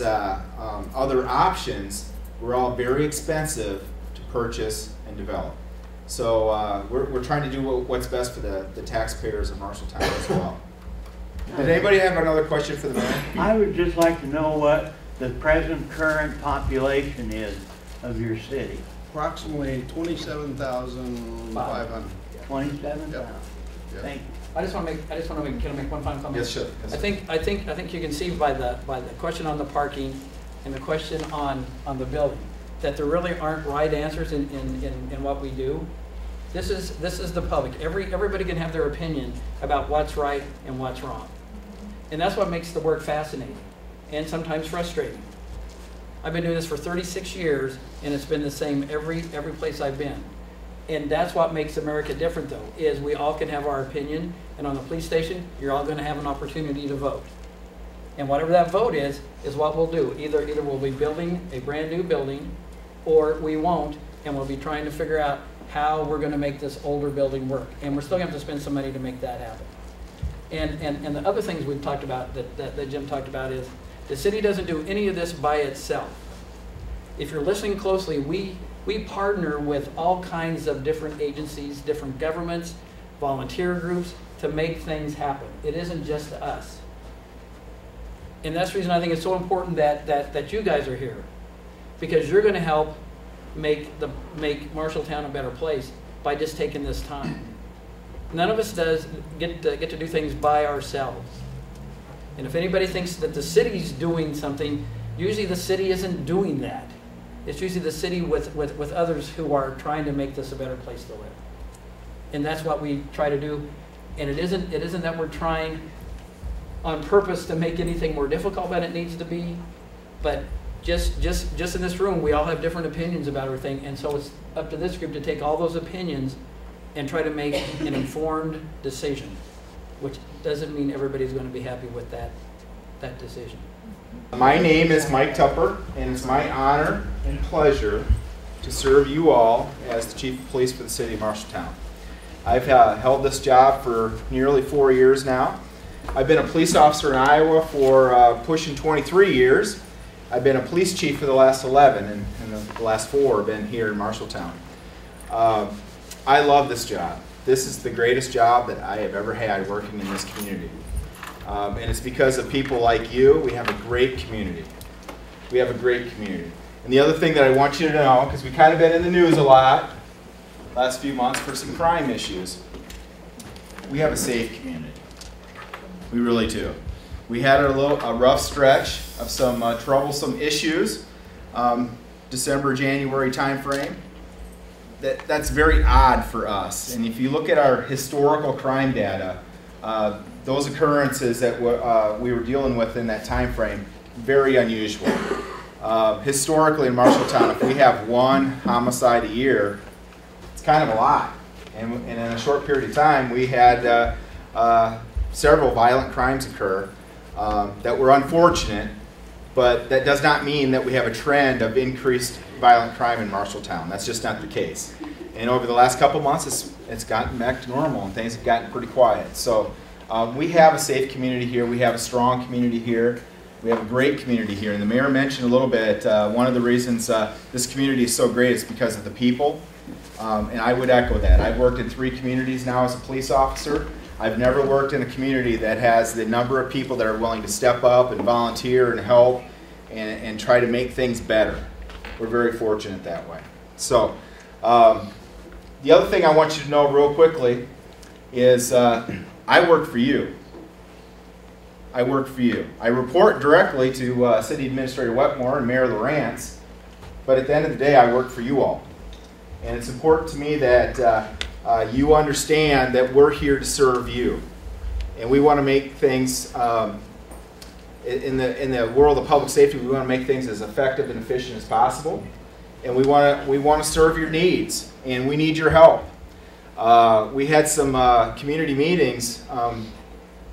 other options were all very expensive to purchase and develop. So we're trying to do what's best for the taxpayers of Marshalltown as well. Did anybody have another question for the mayor? I would just like to know what the present current population is of your city. Approximately 27,500. 27,000. Yep. Yep. Thank you. I just want to make, can I make one final comment? Yes, sure. Yes, I think you can see by the question on the parking and the question on the building that there really aren't right answers in what we do. This is the public. Everybody can have their opinion about what's right and what's wrong. And that's what makes the work fascinating and sometimes frustrating. I've been doing this for 36 years and it's been the same every place I've been. And that's what makes America different though, is we all can have our opinion, and on the police station, you're all gonna have an opportunity to vote. And whatever that vote is what we'll do. Either we'll be building a brand new building, or we won't, and we'll be trying to figure out how we're gonna make this older building work. And we're still gonna have to spend some money to make that happen. And the other things we've talked about, that Jim talked about, is the city doesn't do any of this by itself. If you're listening closely, we partner with all kinds of different agencies, different governments, volunteer groups to make things happen. It isn't just us. And that's the reason I think it's so important that you guys are here, because you're going to help make Marshalltown a better place by just taking this time. None of us get to do things by ourselves. And if anybody thinks that the city's doing something, usually the city isn't doing that. It's usually the city with others who are trying to make this a better place to live. And that's what we try to do. And it isn't that we're trying on purpose to make anything more difficult than it needs to be, but just in this room, we all have different opinions about everything, and so it's up to this group to take all those opinions and try to make an informed decision, which doesn't mean everybody's going to be happy with that decision. My name is Mike Tupper, and it's my honor and pleasure to serve you all as the Chief of Police for the City of Marshalltown. I've held this job for nearly 4 years now. I've been a police officer in Iowa for pushing 23 years. I've been a police chief for the last 11, and the last 4 have been here in Marshalltown. I love this job. This is the greatest job that I have ever had working in this community. And it's because of people like you. We have a great community. We have a great community. And the other thing that I want you to know, because we've kind of been in the news a lot last few months for some crime issues, we have a safe community. We really do. We had a rough stretch of some troublesome issues, December, January timeframe. That's very odd for us. And if you look at our historical crime data, those occurrences that we were dealing with in that time frame, very unusual. Historically in Marshalltown, if we have one homicide a year, it's kind of a lot. And in a short period of time, we had several violent crimes occur that were unfortunate, but that does not mean that we have a trend of increased violent crime in Marshalltown. That's just not the case. And over the last couple months, it's gotten back to normal, and things have gotten pretty quiet. So we have a safe community here. We have a strong community here. We have a great community here. And the mayor mentioned a little bit, one of the reasons this community is so great is because of the people. And I would echo that. I've worked in 3 communities now as a police officer. I've never worked in a community that has the number of people that are willing to step up and volunteer and help and try to make things better. We're very fortunate that way. So the other thing I want you to know real quickly is I work for you. I work for you. I report directly to City Administrator Wetmore and Mayor Lawrence, but at the end of the day, I work for you all. And it's important to me that you understand that we're here to serve you. And we want to make things, in the world of public safety, we want to make things as effective and efficient as possible. And we want to serve your needs, and we need your help. We had some community meetings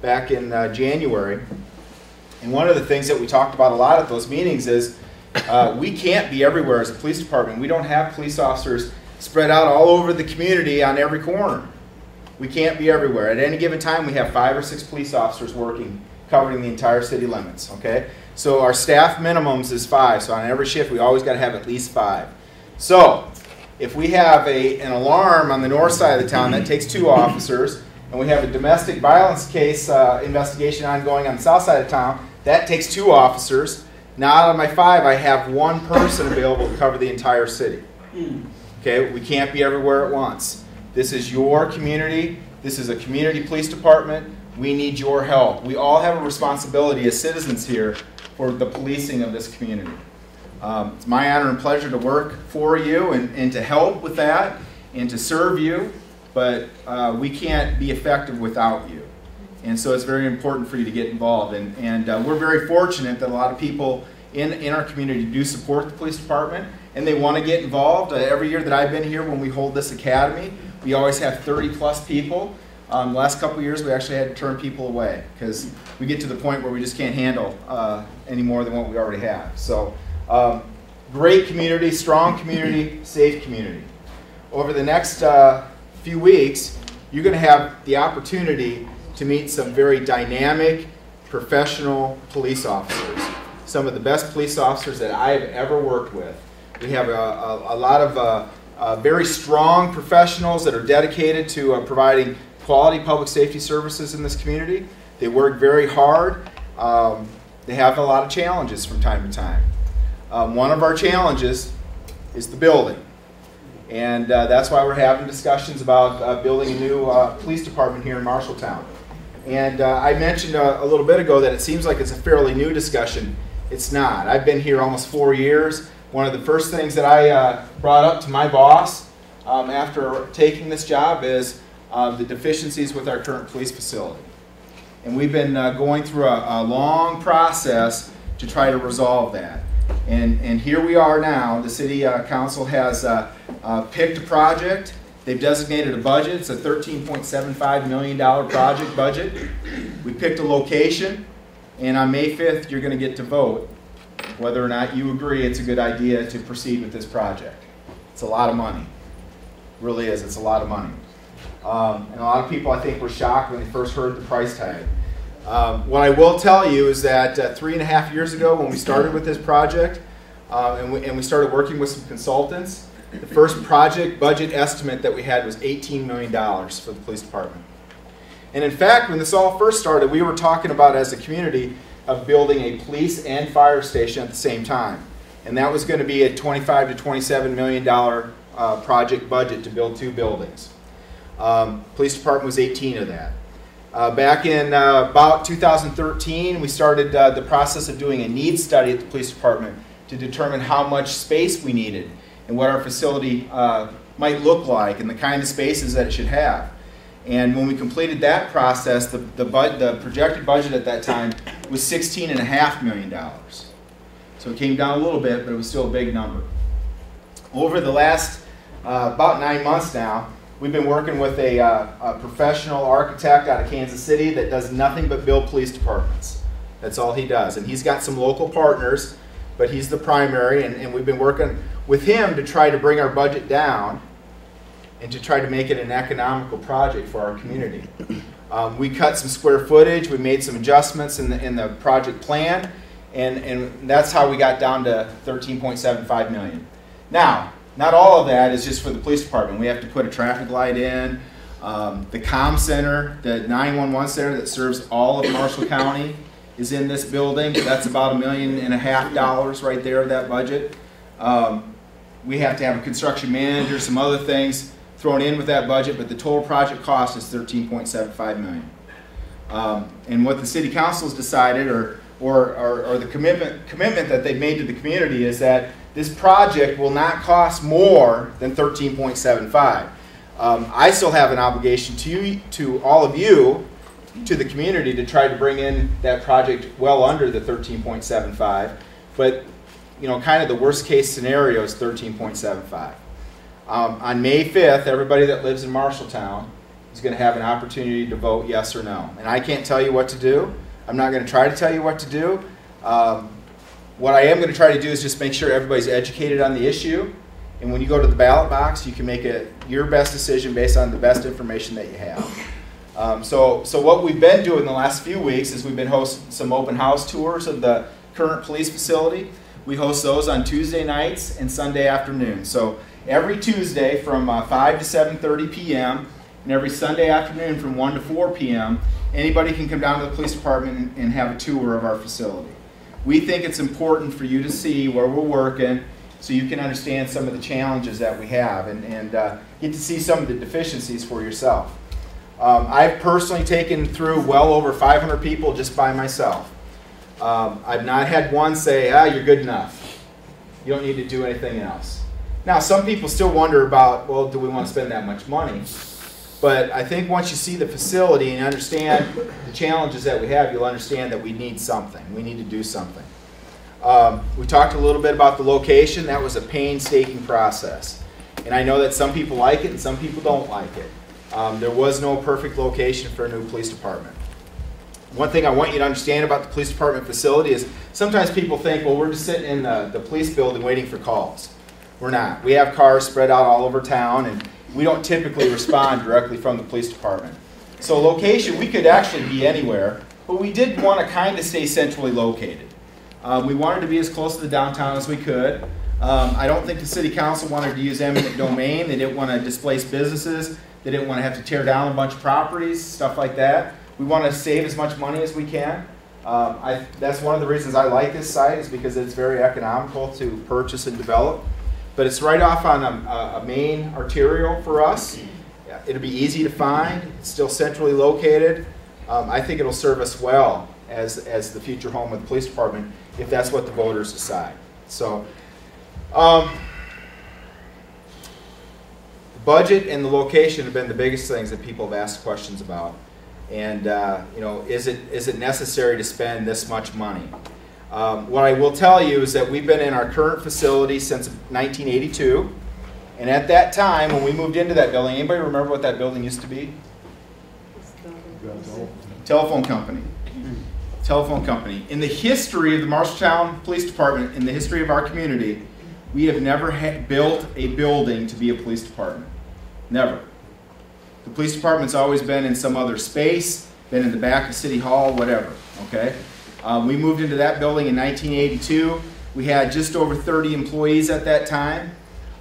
back in January, and one of the things that we talked about a lot at those meetings is we can't be everywhere as a police department. We don't have police officers spread out all over the community on every corner. We can't be everywhere. At any given time, we have 5 or 6 police officers working, covering the entire city limits, okay? So our staff minimums is 5, so on every shift, we always got to have at least 5. So if we have an alarm on the north side of the town, that takes 2 officers, and we have a domestic violence case investigation ongoing on the south side of town, that takes 2 officers. Now out of my 5, I have 1 person available to cover the entire city. Okay, we can't be everywhere at once. This is your community. This is a community police department. We need your help. We all have a responsibility as citizens here for the policing of this community. It's my honor and pleasure to work for you and to help with that and to serve you, but we can't be effective without you. And so it's very important for you to get involved. And we're very fortunate that a lot of people in our community do support the police department and they want to get involved. Every year that I've been here when we hold this academy, we always have 30+ people. The last couple of years we actually had to turn people away because we get to the point where we just can't handle any more than what we already have. So great community, strong community, safe community. Over the next few weeks, you're going to have the opportunity to meet some very dynamic, professional police officers. Some of the best police officers that I've ever worked with. We have a lot of very strong professionals that are dedicated to providing quality public safety services in this community. They work very hard. They have a lot of challenges from time to time. One of our challenges is the building. And that's why we're having discussions about building a new police department here in Marshalltown. And I mentioned a little bit ago that it seems like it's a fairly new discussion. It's not. I've been here almost 4 years. One of the first things that I brought up to my boss after taking this job is the deficiencies with our current police facility. And we've been going through a long process to try to resolve that. And here we are now. The City Council has picked a project. They've designated a budget. It's a $13.75 million project budget. We picked a location, and on May 5th, you're going to get to vote whether or not you agree it's a good idea to proceed with this project. It's a lot of money. It really is. It's a lot of money. And a lot of people, I think, were shocked when they first heard the price tag. What I will tell you is that 3.5 years ago when we started with this project and we started working with some consultants, the first project budget estimate that we had was $18 million for the police department. And in fact, when this all first started, we were talking about as a community of building a police and fire station at the same time. And that was going to be a $25 to $27 million project budget to build 2 buildings. Police department was 18 of that. Back in about 2013, we started the process of doing a needs study at the police department to determine how much space we needed and what our facility might look like and the kind of spaces that it should have. And when we completed that process, the projected budget at that time was $16.5 million. So it came down a little bit, but it was still a big number. Over the last about 9 months now, we've been working with a professional architect out of Kansas City that does nothing but build police departments. That's all he does. And he's got some local partners, but he's the primary, and we've been working with him to try to bring our budget down and to try to make it an economical project for our community. We cut some square footage, we made some adjustments in the project plan, and that's how we got down to $13.75 million. Now, not all of that is just for the police department. We have to put a traffic light in. The comm center, the 911 center that serves all of Marshall County is in this building. That's about $1.5 million right there of that budget. We have to have a construction manager, some other things thrown in with that budget, but the total project cost is $13.75 million. And what the City Council has decided, or the commitment that they've made to the community, is that this project will not cost more than $13.75. I still have an obligation to all of you, to the community, to try to bring in that project well under the 13.75. But kind of the worst case scenario is 13.75. On May 5th, everybody that lives in Marshalltown is going to have an opportunity to vote yes or no. And I can't tell you what to do. I'm not going to try to tell you what to do. What I am going to try to do is just make sure everybody's educated on the issue. And when you go to the ballot box, you can make your best decision based on the best information that you have. So what we've been doing the last few weeks is we've been hosting some open house tours of the current police facility. We host those on Tuesday nights and Sunday afternoons. So every Tuesday from 5 to 7:30 p.m. and every Sunday afternoon from 1 to 4 p.m. anybody can come down to the police department and have a tour of our facility. We think it's important for you to see where we're working so you can understand some of the challenges that we have and get to see some of the deficiencies for yourself. I've personally taken through well over 500 people just by myself. I've not had one say, you're good enough. You don't need to do anything else. Now, some people still wonder about, well, do we want to spend that much money? But I think once you see the facility and understand the challenges that we have, you'll understand that we need something. We need to do something. We talked a little bit about the location. That was a painstaking process. And I know that some people like it and some people don't like it. There was no perfect location for a new police department. One thing I want you to understand about the police department facility is sometimes people think, well, we're just sitting in the police building waiting for calls. We're not. We have cars spread out all over town, and we don't typically respond directly from the police department. So location, we could actually be anywhere, but we did want to kind of stay centrally located. We wanted to be as close to the downtown as we could. I don't think the city council wanted to use eminent domain. They didn't want to displace businesses. They didn't want to have to tear down a bunch of properties, stuff like that. We want to save as much money as we can. That's one of the reasons I like this site, is because it's very economical to purchase and develop. But it's right off on a main arterial for us. It'll be easy to find. It's still centrally located. I think it'll serve us well as the future home of the police department if that's what the voters decide. So, the budget and the location have been the biggest things that people have asked questions about. And is it necessary to spend this much money? What I will tell you is that we've been in our current facility since 1982, and at that time, when we moved into that building, anybody remember what that building used to be? Telephone company. Telephone company. In the history of the Marshalltown Police Department, in the history of our community, we have never built a building to be a police department. Never. The police department's always been in some other space, been in the back of City Hall, whatever, okay? We moved into that building in 1982. We had just over 30 employees at that time.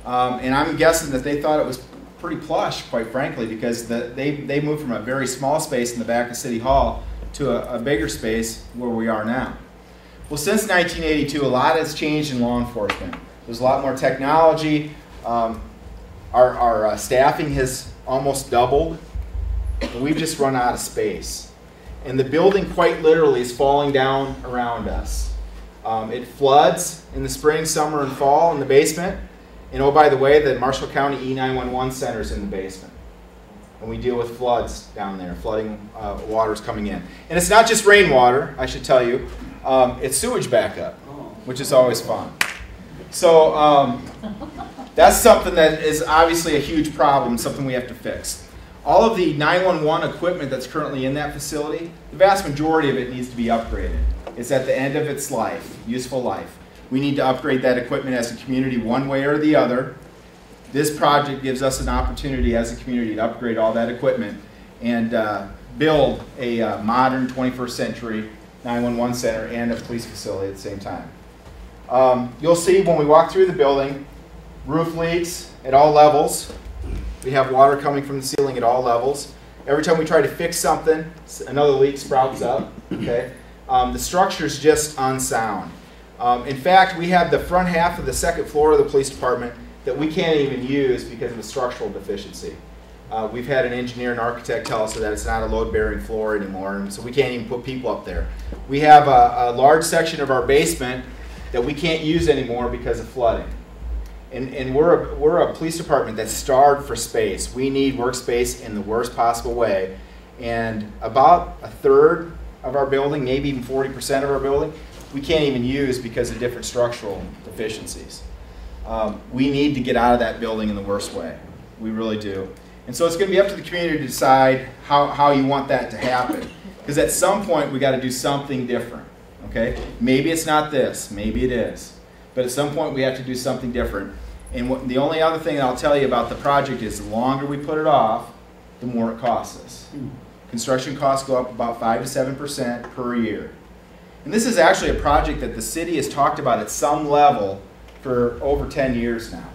And I'm guessing that they thought it was pretty plush, quite frankly, because they moved from a very small space in the back of City Hall to a bigger space where we are now. Well, since 1982, a lot has changed in law enforcement. There's a lot more technology. Our staffing has almost doubled, and we've just run out of space. And the building quite literally is falling down around us. It floods in the spring, summer, and fall in the basement. And oh, by the way, the Marshall County E911 Center is in the basement. And we deal with floods down there, flooding waters coming in. And it's not just rainwater, I should tell you. It's sewage backup, which is always fun. So that's something that is obviously a huge problem, something we have to fix. All of the 911 equipment that's currently in that facility, the vast majority of it needs to be upgraded. It's at the end of its life, useful life. We need to upgrade that equipment as a community one way or the other. This project gives us an opportunity as a community to upgrade all that equipment and build a modern 21st century 911 center and a police facility at the same time. You'll see when we walk through the building, roof leaks at all levels. We have water coming from the ceiling at all levels. Every time we try to fix something, another leak sprouts up. Okay? The structure is just unsound. In fact, we have the front half of the second floor of the police department that we can't even use because of a structural deficiency. We've had an engineer and architect tell us that it's not a load-bearing floor anymore, and so we can't even put people up there. We have a large section of our basement that we can't use anymore because of flooding. And we're a police department that's starved for space. We need workspace in the worst possible way. And about a third of our building, maybe even 40% of our building, we can't even use because of different structural deficiencies. We need to get out of that building in the worst way. We really do. And so it's going to be up to the community to decide how you want that to happen. Because at some point, we got to do something different. Okay? Maybe it's not this. Maybe it is. But at some point, we have to do something different. And the only other thing I'll tell you about the project is the longer we put it off, the more it costs us. Construction costs go up about 5 to 7% per year. And this is actually a project that the city has talked about at some level for over 10 years now.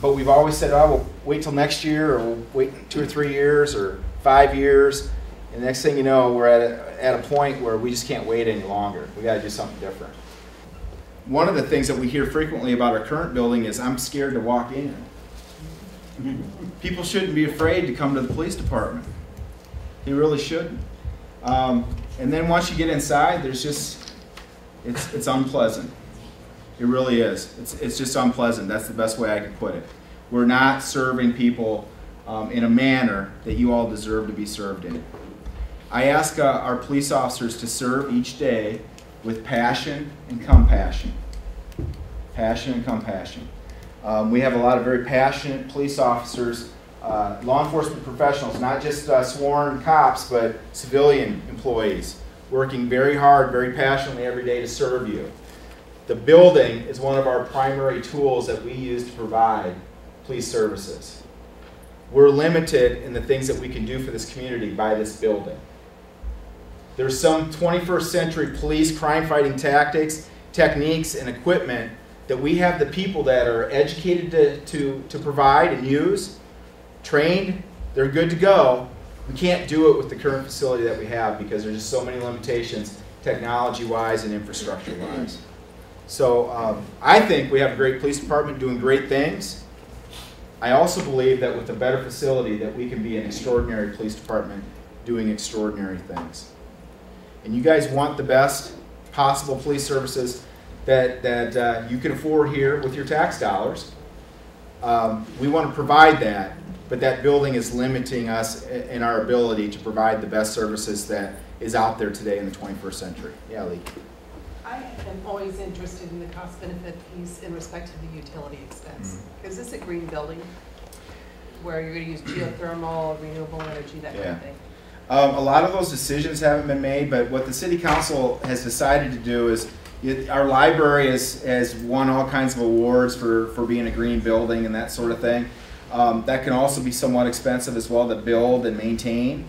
But we've always said, oh, we'll wait till next year, or we'll wait 2 or 3 years, or 5 years. And the next thing you know, we're at a point where we just can't wait any longer. We got to do something different. One of the things that we hear frequently about our current building is, I'm scared to walk in. People shouldn't be afraid to come to the police department. They really shouldn't. And then once you get inside, there's just, it's unpleasant. It really is. It's just unpleasant. That's the best way I can put it. We're not serving people in a manner that you all deserve to be served in. I ask our police officers to serve each day with passion and compassion. Passion and compassion. We have a lot of very passionate police officers, law enforcement professionals, not just sworn cops, but civilian employees, working very hard, very passionately every day to serve you. The building is one of our primary tools that we use to provide police services. We're limited in the things that we can do for this community by this building. There's some 21st century police crime-fighting tactics, techniques, and equipment that we have the people that are educated to provide and use, trained, they're good to go. We can't do it with the current facility that we have because there's just so many limitations technology-wise and infrastructure-wise. So I think we have a great police department doing great things. I also believe that with a better facility that we can be an extraordinary police department doing extraordinary things. And you guys want the best possible police services that you can afford here with your tax dollars. We want to provide that, but that building is limiting us in our ability to provide the best services that is out there today in the 21st century. Yeah, Lee. I am always interested in the cost-benefit piece in respect to the utility expense. Is this a green building where you're going to use geothermal, renewable energy, that kind of thing? A lot of those decisions haven't been made, but what the City Council has decided to do is, our library has won all kinds of awards for being a green building and that sort of thing. That can also be somewhat expensive as well to build and maintain.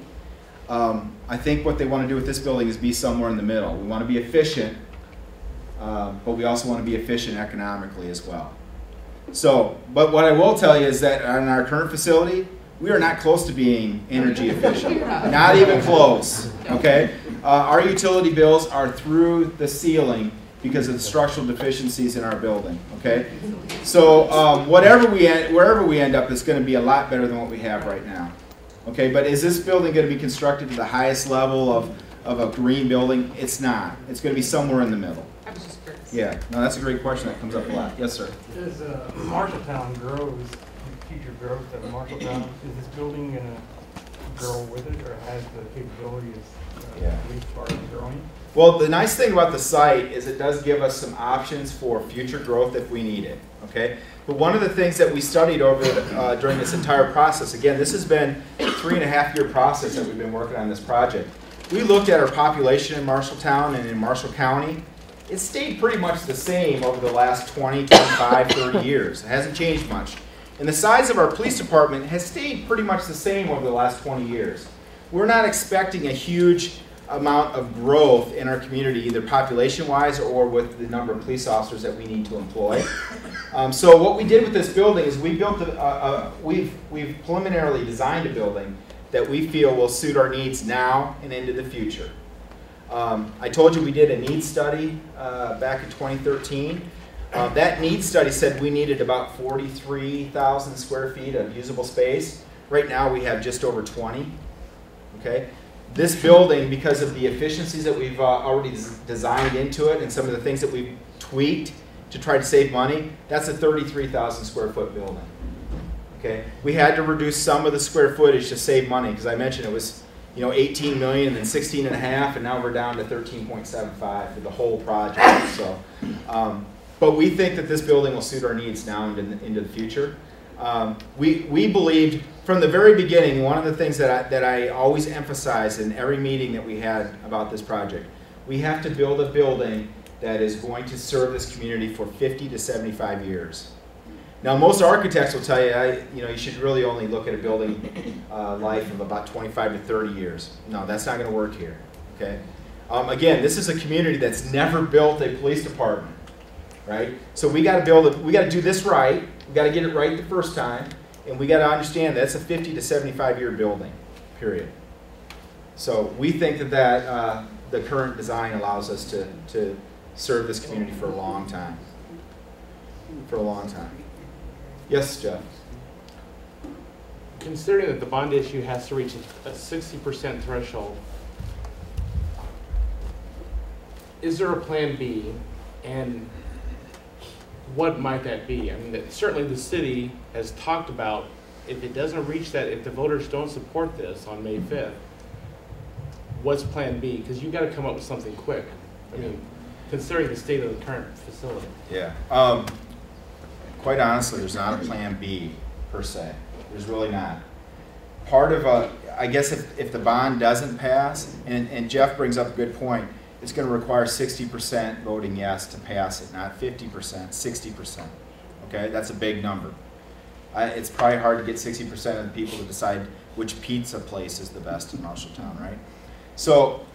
I think what they want to do with this building is be somewhere in the middle. We want to be efficient, but we also want to be efficient economically as well. So, but what I will tell you is that in our current facility, we are not close to being energy efficient. Not even close, okay? Our utility bills are through the ceiling because of the structural deficiencies in our building, okay? So wherever we end up, it's going to be a lot better than what we have right now, okay? But is this building going to be constructed to the highest level of a green building? It's not. It's going to be somewhere in the middle. I was just curious. Yeah, no, that's a great question that comes up a lot. Yes, sir. As Marshalltown grows, future growth of Marshalltown, is this building going to grow with it, or has the capability at least far as growing? Well, the nice thing about the site is it does give us some options for future growth if we need it, okay? But one of the things that we studied over during this entire process, again, this has been a 3.5-year process that we've been working on this project. We looked at our population in Marshalltown and in Marshall County. It stayed pretty much the same over the last 20, 25, 30 years. It hasn't changed much. And the size of our police department has stayed pretty much the same over the last 20 years. We're not expecting a huge amount of growth in our community, either population-wise or with the number of police officers that we need to employ. So what we did with this building is we built we've preliminarily designed a building that we feel will suit our needs now and into the future. I told you we did a needs study back in 2013. That needs study said we needed about 43,000 square feet of usable space. Right now we have just over 20. Okay? This building, because of the efficiencies that we've already designed into it and some of the things that we've tweaked to try to save money, that's a 33,000 square foot building. Okay, we had to reduce some of the square footage to save money because I mentioned it was 18 million and then 16 and a half, and now we're down to 13.75 for the whole project. So, but we think that this building will suit our needs now and into the future. We believed from the very beginning, one of the things that I always emphasize in every meeting that we had about this project, we have to build a building that is going to serve this community for 50 to 75 years. Now, most architects will tell you, you should really only look at a building life of about 25 to 30 years. No, that's not going to work here. Okay. Again, this is a community that's never built a police department, right? So we got to build it. We got to do this right. We got to get it right the first time, and we got to understand that's a 50 to 75 year building, period. So we think that the current design allows us to serve this community for a long time. For a long time. Yes, Jeff? Considering that the bond issue has to reach a 60% threshold, is there a plan B, and what might that be? I mean, certainly the city has talked about if it doesn't reach that, if the voters don't support this on May 5th, what's plan B? Because you've got to come up with something quick. I mean, considering the state of the current facility. Yeah. Quite honestly, there's not a plan B per se. There's really not. Part of I guess if the bond doesn't pass, and Jeff brings up a good point, it's going to require 60% voting yes to pass it, not 50%, 60%. Okay, that's a big number. It's probably hard to get 60% of the people to decide which pizza place is the best in Marshalltown, right? So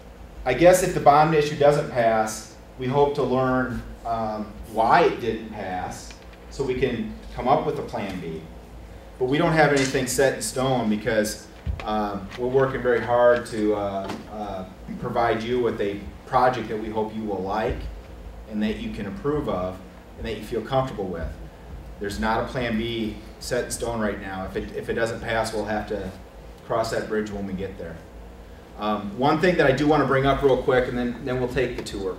I guess if the bond issue doesn't pass, we hope to learn why it didn't pass so we can come up with a plan B. But we don't have anything set in stone because we're working very hard to provide you with a project that we hope you will like and that you can approve of and that you feel comfortable with. There's not a plan B set in stone right now. If it doesn't pass, we'll have to cross that bridge when we get there. One thing that I do want to bring up real quick, and then we'll take the tour.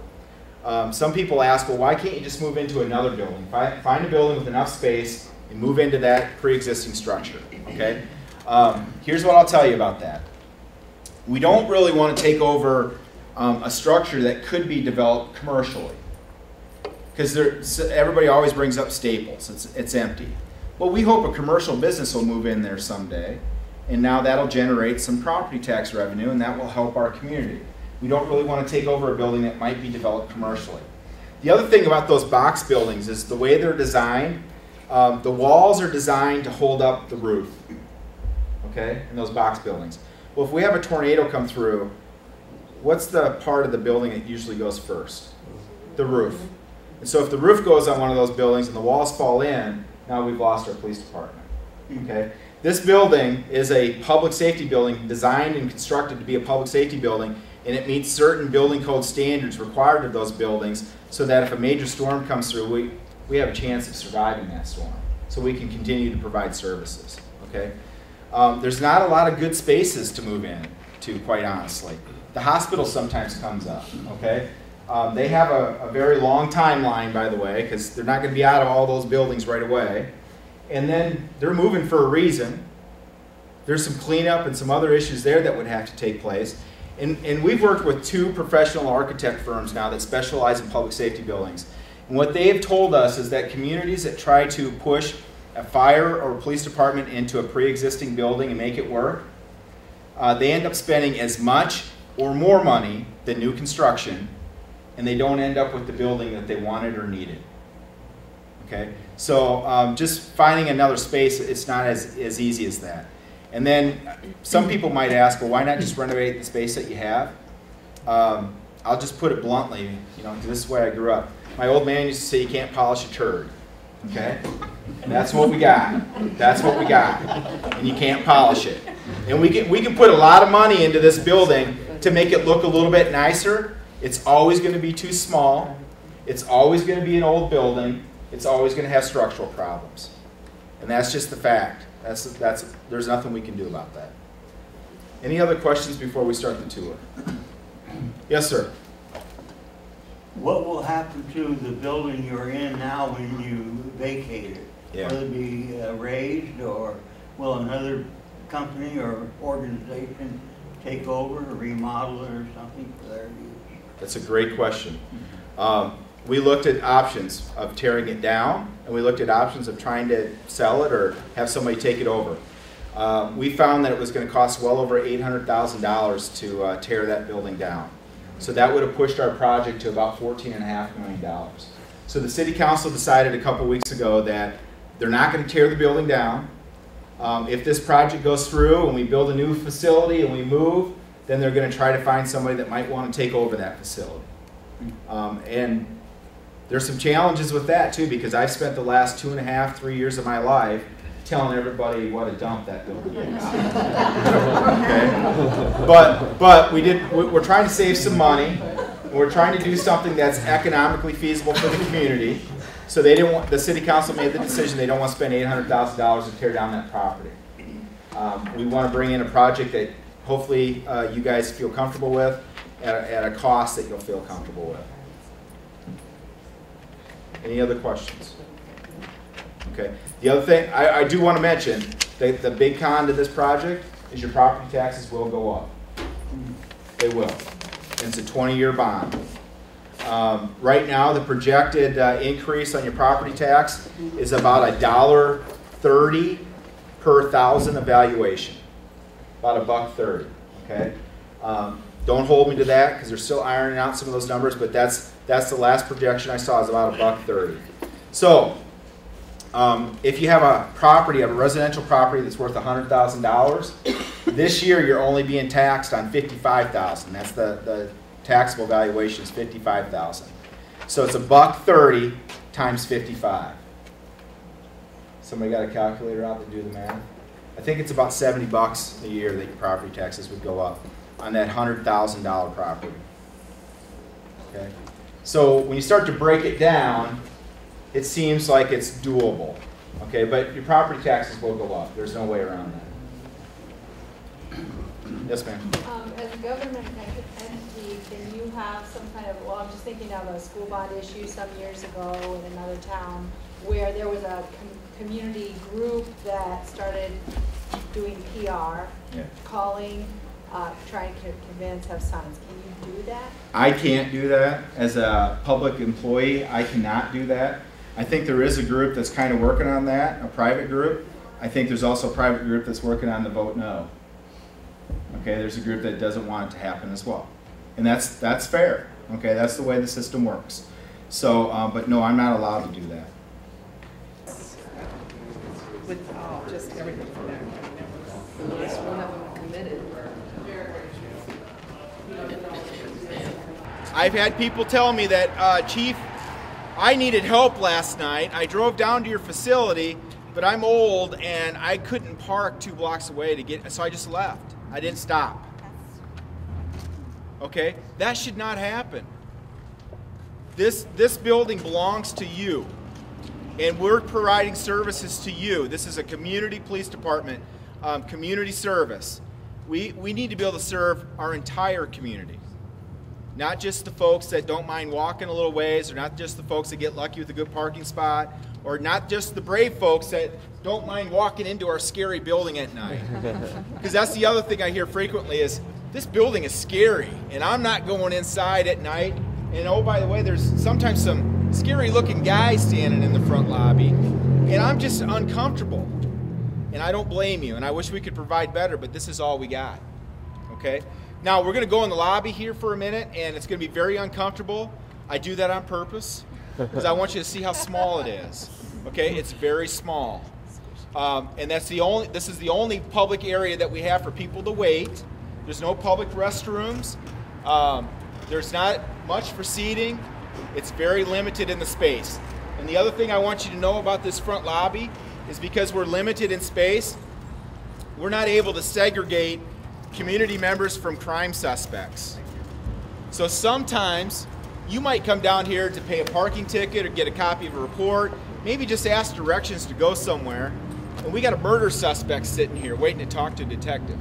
Some people ask, well, why can't you just move into another building? Find a building with enough space and move into that pre-existing structure, okay? Here's what I'll tell you about that. We don't really want to take over a structure that could be developed commercially, because everybody always brings up Staples. It's empty. Well, we hope a commercial business will move in there someday, and now that'll generate some property tax revenue, and that will help our community. We don't really want to take over a building that might be developed commercially. The other thing about those box buildings is the way they're designed. The walls are designed to hold up the roof, okay, in those box buildings. Well, if we have a tornado come through, what's the part of the building that usually goes first? The roof. And so if the roof goes on one of those buildings and the walls fall in, now we've lost our police department, okay? This building is a public safety building designed and constructed to be a public safety building, and it meets certain building code standards required of those buildings so that if a major storm comes through, we have a chance of surviving that storm, so we can continue to provide services, okay? There's not a lot of good spaces to move in to, quite honestly. The hospital sometimes comes up, okay? They have a very long timeline, by the way, because they're not going to be out of all those buildings right away. And then they're moving for a reason. There's some cleanup and some other issues there that would have to take place. And we've worked with 2 professional architect firms now that specialize in public safety buildings. And what they have told us is that communities that try to push a fire or a police department into a pre-existing building and make it work, they end up spending as much or more money than new construction, and they don't end up with the building that they wanted or needed. Okay, so just finding another space, it's not as easy as that. And then some people might ask, well, why not just renovate the space that you have? I'll just put it bluntly, this is the way I grew up. My old man used to say you can't polish a turd, okay? And that's what we got. That's what we got. And you can't polish it. And we can put a lot of money into this building to make it look a little bit nicer. It's always going to be too small. It's always going to be an old building. It's always going to have structural problems. And that's just the fact. There's nothing we can do about that. Any other questions before we start the tour? Yes, sir. what will happen to the building you're in now when you vacate it? Yeah. Will it be raised, or will another company or organization take over or remodel it or something for their use? That's a great question. We looked at options of tearing it down, and we looked at options of trying to sell it or have somebody take it over. We found that it was going to cost well over $800,000 to tear that building down. So that would have pushed our project to about $14.5 million. So the city council decided a couple weeks ago that they're not going to tear the building down. If this project goes through and we build a new facility and we move, then they're going to try to find somebody that might want to take over that facility. And there's some challenges with that too, because I've spent the last 2.5, 3 years of my life telling everybody what a dump that building is. Okay? But we're trying to save some money. We're trying to do something that's economically feasible for the community. So they didn't want, the city council made the decision they don't want to spend $800,000 to tear down that property. We want to bring in a project that hopefully you guys feel comfortable with at a cost that you'll feel comfortable with. Any other questions? Okay. The other thing I do want to mention, the big con to this project is your property taxes will go up. They will. And it's a 20-year bond. Right now, the projected increase on your property tax is about $1.30 per thousand evaluation. About $1.30. Okay. Don't hold me to that because they're still ironing out some of those numbers, but that's the last projection I saw is about $1.30. So, if you have a property, a residential property that's worth $100,000, this year you're only being taxed on $55,000. That's the taxable valuation is $55,000. So it's $1.30 times 55. Somebody got a calculator out to do the math? I think it's about $70 a year that your property taxes would go up on that $100,000 property. Okay. So when you start to break it down, it seems like it's doable, okay? But your property taxes will go up. There's no way around that. Yes, ma'am. As a government entity, can you have some kind of, well, I'm just thinking of a school bond issue some years ago in another town where there was a community group that started doing PR, calling, trying to convince, have signs. Can you do that? I can't do that. As a public employee, I cannot do that. I think there is a group that's kind of working on that, a private group. I think there's also a private group that's working on the vote no. Okay, there's a group that doesn't want it to happen as well. And that's fair. Okay, that's the way the system works. So, but no, I'm not allowed to do that. With just everything from there. Unless we'll have them committed. I've had people tell me that, Chief, I needed help last night. I drove down to your facility, but I'm old and I couldn't park 2 blocks away to get, so I just left. I didn't stop. Okay? That should not happen. This building belongs to you, and we're providing services to you. This is a community police department, community service. We need to be able to serve our entire community. Not just the folks that don't mind walking a little ways, or not just the folks that get lucky with a good parking spot, or not just the brave folks that don't mind walking into our scary building at night. Because that's the other thing I hear frequently is, this building is scary, and I'm not going inside at night. And oh, by the way, there's sometimes some scary looking guys standing in the front lobby, and I'm just uncomfortable. And I don't blame you, and I wish we could provide better, but this is all we got. Okay? Now, we're going to go in the lobby here for a minute, and it's going to be very uncomfortable. I do that on purpose, because I want you to see how small it is. Okay? It's very small. And this is the only public area that we have for people to wait. There's no public restrooms. There's not much for seating. It's very limited in the space. And the other thing I want you to know about this front lobby is because we're limited in space, we're not able to segregate community members from crime suspects. So sometimes you might come down here to pay a parking ticket or get a copy of a report, maybe just ask directions to go somewhere, and we got a murder suspect sitting here waiting to talk to a detective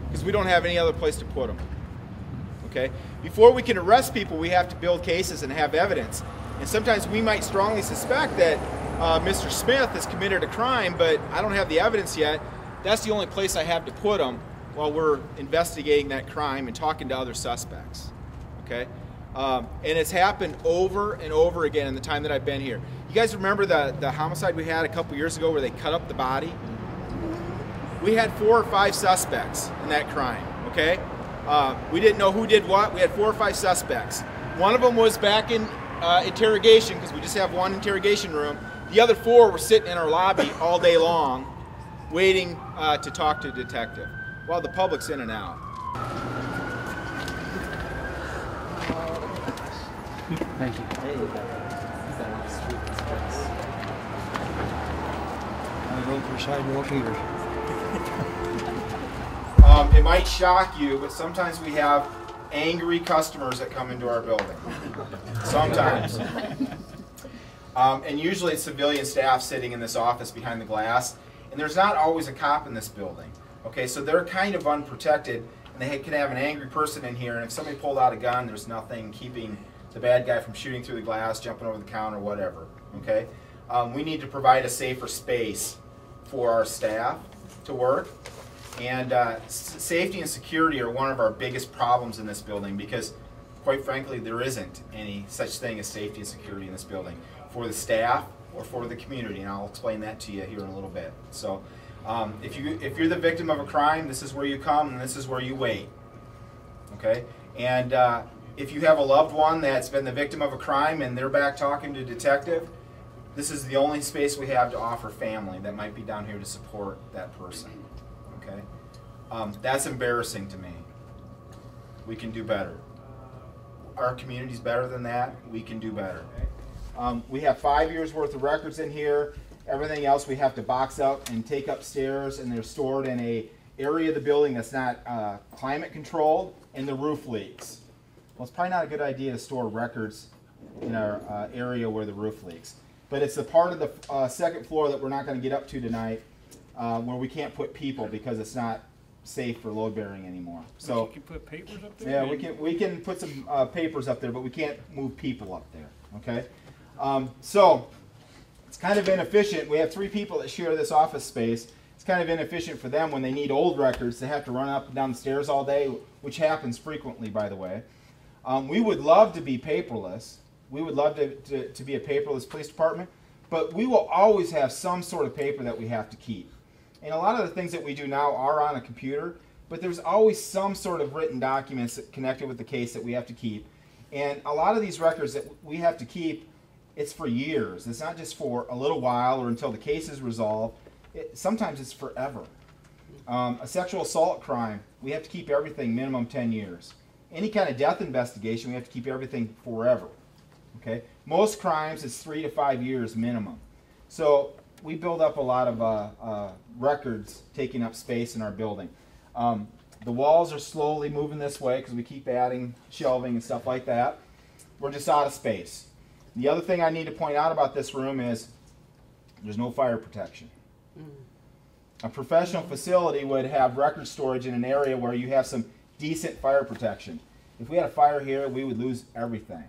because we don't have any other place to put them. Okay? Before we can arrest people, we have to build cases and have evidence. And sometimes we might strongly suspect that Mr. Smith has committed a crime, but I don't have the evidence yet. That's the only place I have to put him while we're investigating that crime and talking to other suspects. Okay? And it's happened over and over again in the time that I've been here. You guys remember the homicide we had a couple years ago where they cut up the body? We had 4 or 5 suspects in that crime, okay? We didn't know who did what. We had 4 or 5 suspects. One of them was back in interrogation, because we just have one interrogation room. The other 4 were sitting in our lobby all day long waiting to talk to a detective while the public's in and out. Thank you. I vote for sidewalk heaters. It might shock you, but sometimes we have angry customers that come into our building. Sometimes. And usually it's civilian staff sitting in this office behind the glass, and there's not always a cop in this building. Okay, so they're kind of unprotected, and they can have an angry person in here, and if somebody pulled out a gun, there's nothing keeping the bad guy from shooting through the glass, jumping over the counter, whatever. Okay, we need to provide a safer space for our staff to work. And safety and security are one of our biggest problems in this building because, quite frankly, there isn't any such thing as safety and security in this building for the staff or for the community, and I'll explain that to you here in a little bit. So if you're the victim of a crime, this is where you come and this is where you wait. Okay? And if you have a loved one that's been the victim of a crime and they're back talking to a detective, this is the only space we have to offer family that might be down here to support that person. Okay? That's embarrassing to me. We can do better. Our community's better than that. We can do better. We have 5 years worth of records in here. Everything else we have to box up and take upstairs, and they're stored in a area of the building that's not climate controlled, and the roof leaks. Well, it's probably not a good idea to store records in our area where the roof leaks. But it's the part of the second floor that we're not going to get up to tonight, where we can't put people because it's not safe for load bearing anymore. So you can put papers up there? Yeah, we can put some papers up there, but we can't move people up there. Okay, so it's kind of inefficient. We have 3 people that share this office space. It's kind of inefficient for them when they need old records. They have to run up and down the stairs all day, which happens frequently, by the way. We would love to be paperless. We would love to be a paperless police department, but we will always have some sort of paper that we have to keep. And a lot of the things that we do now are on a computer, but there's always some sort of written documents connected with the case that we have to keep. And a lot of these records that we have to keep, it's for years. It's not just for a little while or until the case is resolved. Sometimes it's forever. A sexual assault crime, we have to keep everything minimum 10 years. Any kind of death investigation, we have to keep everything forever. Okay? Most crimes, it's 3 to 5 years minimum. So we build up a lot of records taking up space in our building. The walls are slowly moving this way because we keep adding shelving and stuff like that. We're just out of space. The other thing I need to point out about this room is there's no fire protection. A professional facility would have record storage in an area where you have some decent fire protection. If we had a fire here, we would lose everything.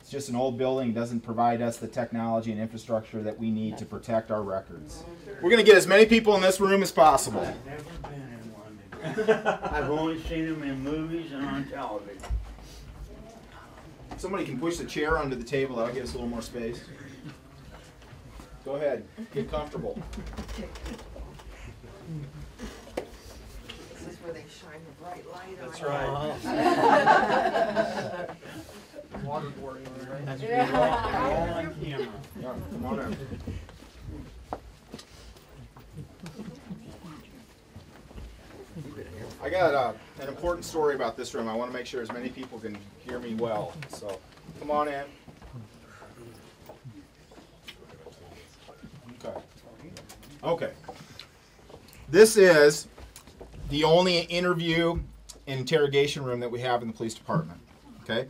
It's just an old building, doesn't provide us the technology and infrastructure that we need to protect our records. We're going to get as many people in this room as possible. I've never been in one. I've only seen them in movies and on television. If somebody can push the chair under the table, that'll give us a little more space. Go ahead, get comfortable. This is where they shine the bright light on. That's right. Waterboarding, right? That's Yeah. all on camera. Yeah, come on in. I got an important story about this room. I want to make sure as many people can hear me well. So, come on in. Okay. Okay. This is the only interview and interrogation room that we have in the police department. Okay.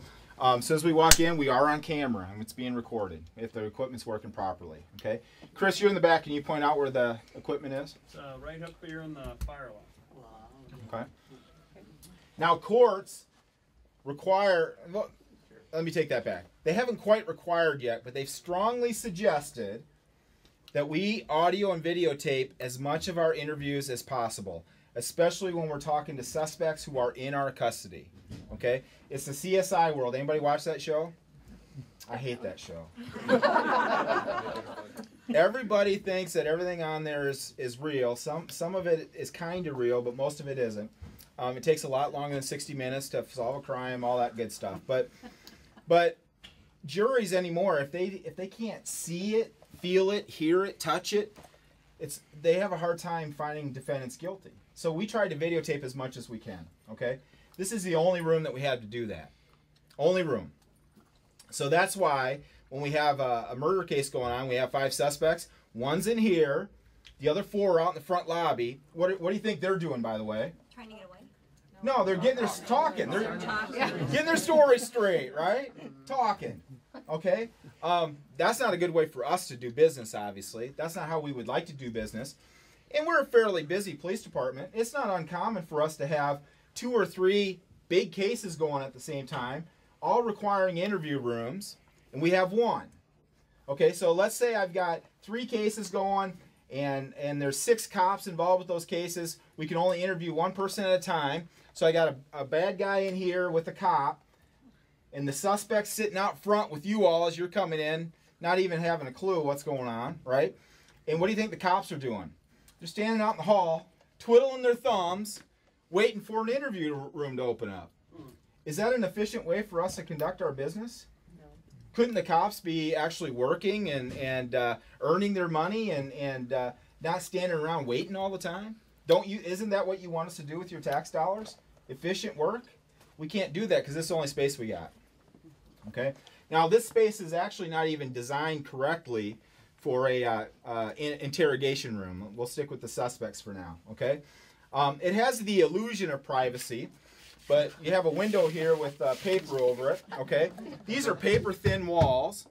So as we walk in, we are on camera and it's being recorded if the equipment's working properly. Okay. Chris, you're in the back. Can you point out where the equipment is? It's right up here in the fire alarm. Okay. Now courts well, let me take that back. They haven't quite required yet, but they've strongly suggested that we audio and videotape as much of our interviews as possible, especially when we're talking to suspects who are in our custody. Okay? It's the CSI world. Anybody watch that show? I hate that show. Everybody thinks that everything on there is real. Some of it is kind of real, but most of it isn't. It takes a lot longer than 60 minutes to solve a crime, all that good stuff. But juries anymore, if they can't see it, feel it, hear it, touch it, they have a hard time finding defendants guilty. So we try to videotape as much as we can. Okay, this is the only room that we have to do that. Only room. So that's why when we have a murder case going on, we have 5 suspects. One's in here, the other 4 are out in the front lobby. What do you think they're doing, by the way? Trying to get away. No, they're getting their talking. They're getting their story straight, right? Talking. Okay? That's not a good way for us to do business, obviously. That's not how we would like to do business. And we're a fairly busy police department. It's not uncommon for us to have 2 or 3 big cases going at the same time, all requiring interview rooms, and we have 1. Okay, so let's say I've got 3 cases going, and there's 6 cops involved with those cases. We can only interview 1 person at a time. So I got a bad guy in here with a cop, and the suspect's sitting out front with you all as you're coming in, not even having a clue what's going on, right? And what do you think the cops are doing? They're standing out in the hall, twiddling their thumbs, waiting for an interview room to open up. Is that an efficient way for us to conduct our business? No. Couldn't the cops be actually working and earning their money and not standing around waiting all the time? Isn't that what you want us to do with your tax dollars? Efficient work? We can't do that because this is the only space we got. Okay. Now this space is actually not even designed correctly for a interrogation room. We'll stick with the suspects for now. Okay. It has the illusion of privacy, but you have a window here with paper over it. Okay. These are paper thin walls.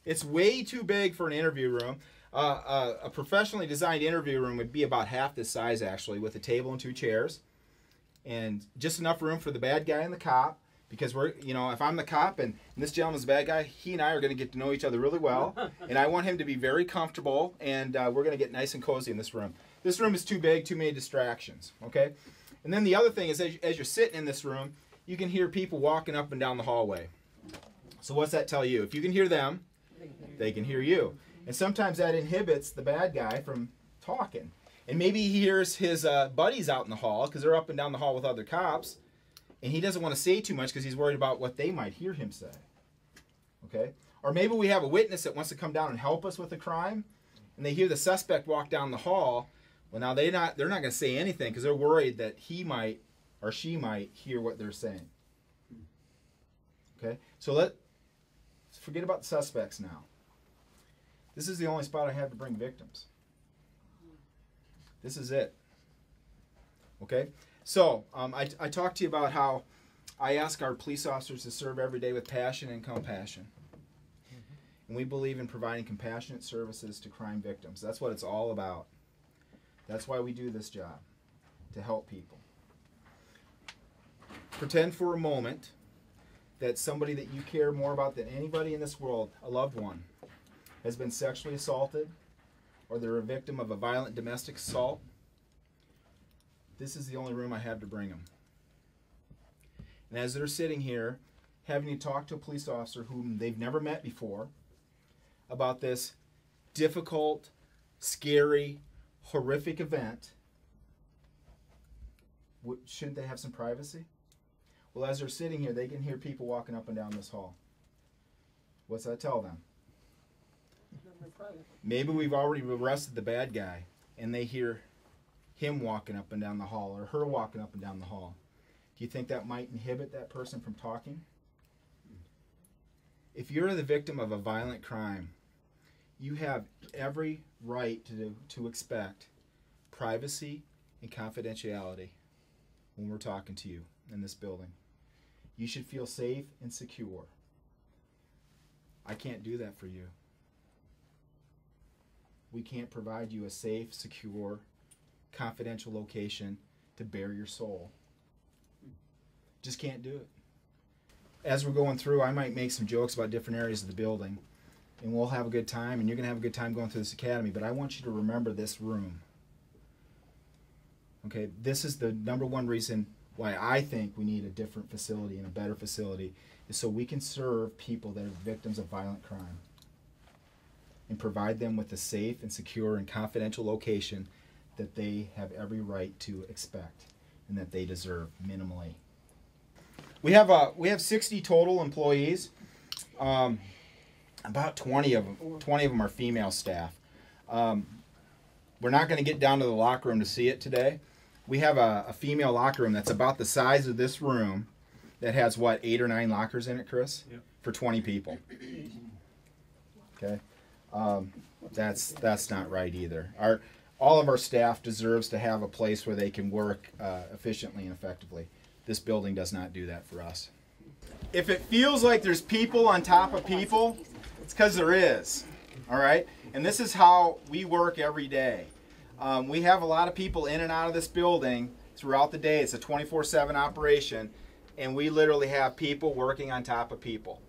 It's way too big for an interview room. A professionally designed interview room would be about half this size, actually, with a table and 2 chairs, and just enough room for the bad guy and the cop. Because if I'm the cop and this gentleman's the bad guy, he and I are going to get to know each other really well, and I want him to be very comfortable, and we're going to get nice and cozy in this room. This room is too big, too many distractions. Okay, and then the other thing is, as you're sitting in this room, you can hear people walking up and down the hallway. So what's that tell you? If you can hear them, they can hear you. And sometimes that inhibits the bad guy from talking. And maybe he hears his buddies out in the hall because they're up and down the hall with other cops. And he doesn't want to say too much because he's worried about what they might hear him say. Okay? Or maybe we have a witness that wants to come down and help us with a crime. And they hear the suspect walk down the hall. Well, now they're not going to say anything because they're worried that he might or she might hear what they're saying. Okay? So let's forget about the suspects now. This is the only spot I have to bring victims. This is it. Okay? So, I talked to you about how I ask our police officers to serve every day with passion and compassion. And we believe in providing compassionate services to crime victims. That's what it's all about. That's why we do this job, to help people. Pretend for a moment that somebody that you care more about than anybody in this world, a loved one, has been sexually assaulted, or they're a victim of a violent domestic assault. This is the only room I have to bring them. And as they're sitting here, having to talk to a police officer whom they've never met before about this difficult, scary, horrific event, shouldn't they have some privacy? Well, as they're sitting here, they can hear people walking up and down this hall. What's that tell them? Maybe we've already arrested the bad guy, and they hear him walking up and down the hall, or her walking up and down the hall. Do you think that might inhibit that person from talking? If you're the victim of a violent crime, you have every right to expect privacy and confidentiality when we're talking to you in this building. You should feel safe and secure. I can't do that for you. We can't provide you a safe, secure, confidential location to bare your soul. Just can't do it. as we're going through, I might make some jokes about different areas of the building, and we'll have a good time, and you're going to have a good time going through this academy, but I want you to remember this room. Okay, this is the number one reason why I think we need a different facility and a better facility, is so we can serve people that are victims of violent crime and provide them with a safe and secure and confidential location that they have every right to expect and that they deserve minimally. We have 60 total employees. About 20 of them are female staff. We're not going to get down to the locker room to see it today. We have a female locker room that's about the size of this room that has, what, 8 or 9 lockers in it, Chris? Yep. For 20 people. Okay? That's not right either. All of our staff deserves to have a place where they can work efficiently and effectively. This building does not do that for us. If it feels like there's people on top of people, it's because there is. All right? And this is how we work every day. We have a lot of people in and out of this building throughout the day. It's a 24/7 operation, and we literally have people working on top of people.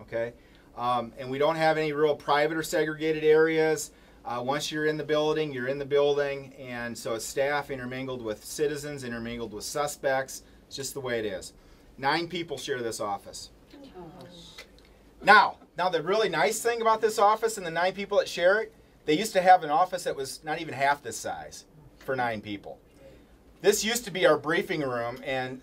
Okay? And we don't have any real private or segregated areas. Once you're in the building, you're in the building, and so it's staff intermingled with citizens, intermingled with suspects. It's just the way it is. 9 people share this office. Now the really nice thing about this office and the 9 people that share it, they used to have an office that was not even half this size for 9 people. This used to be our briefing room, and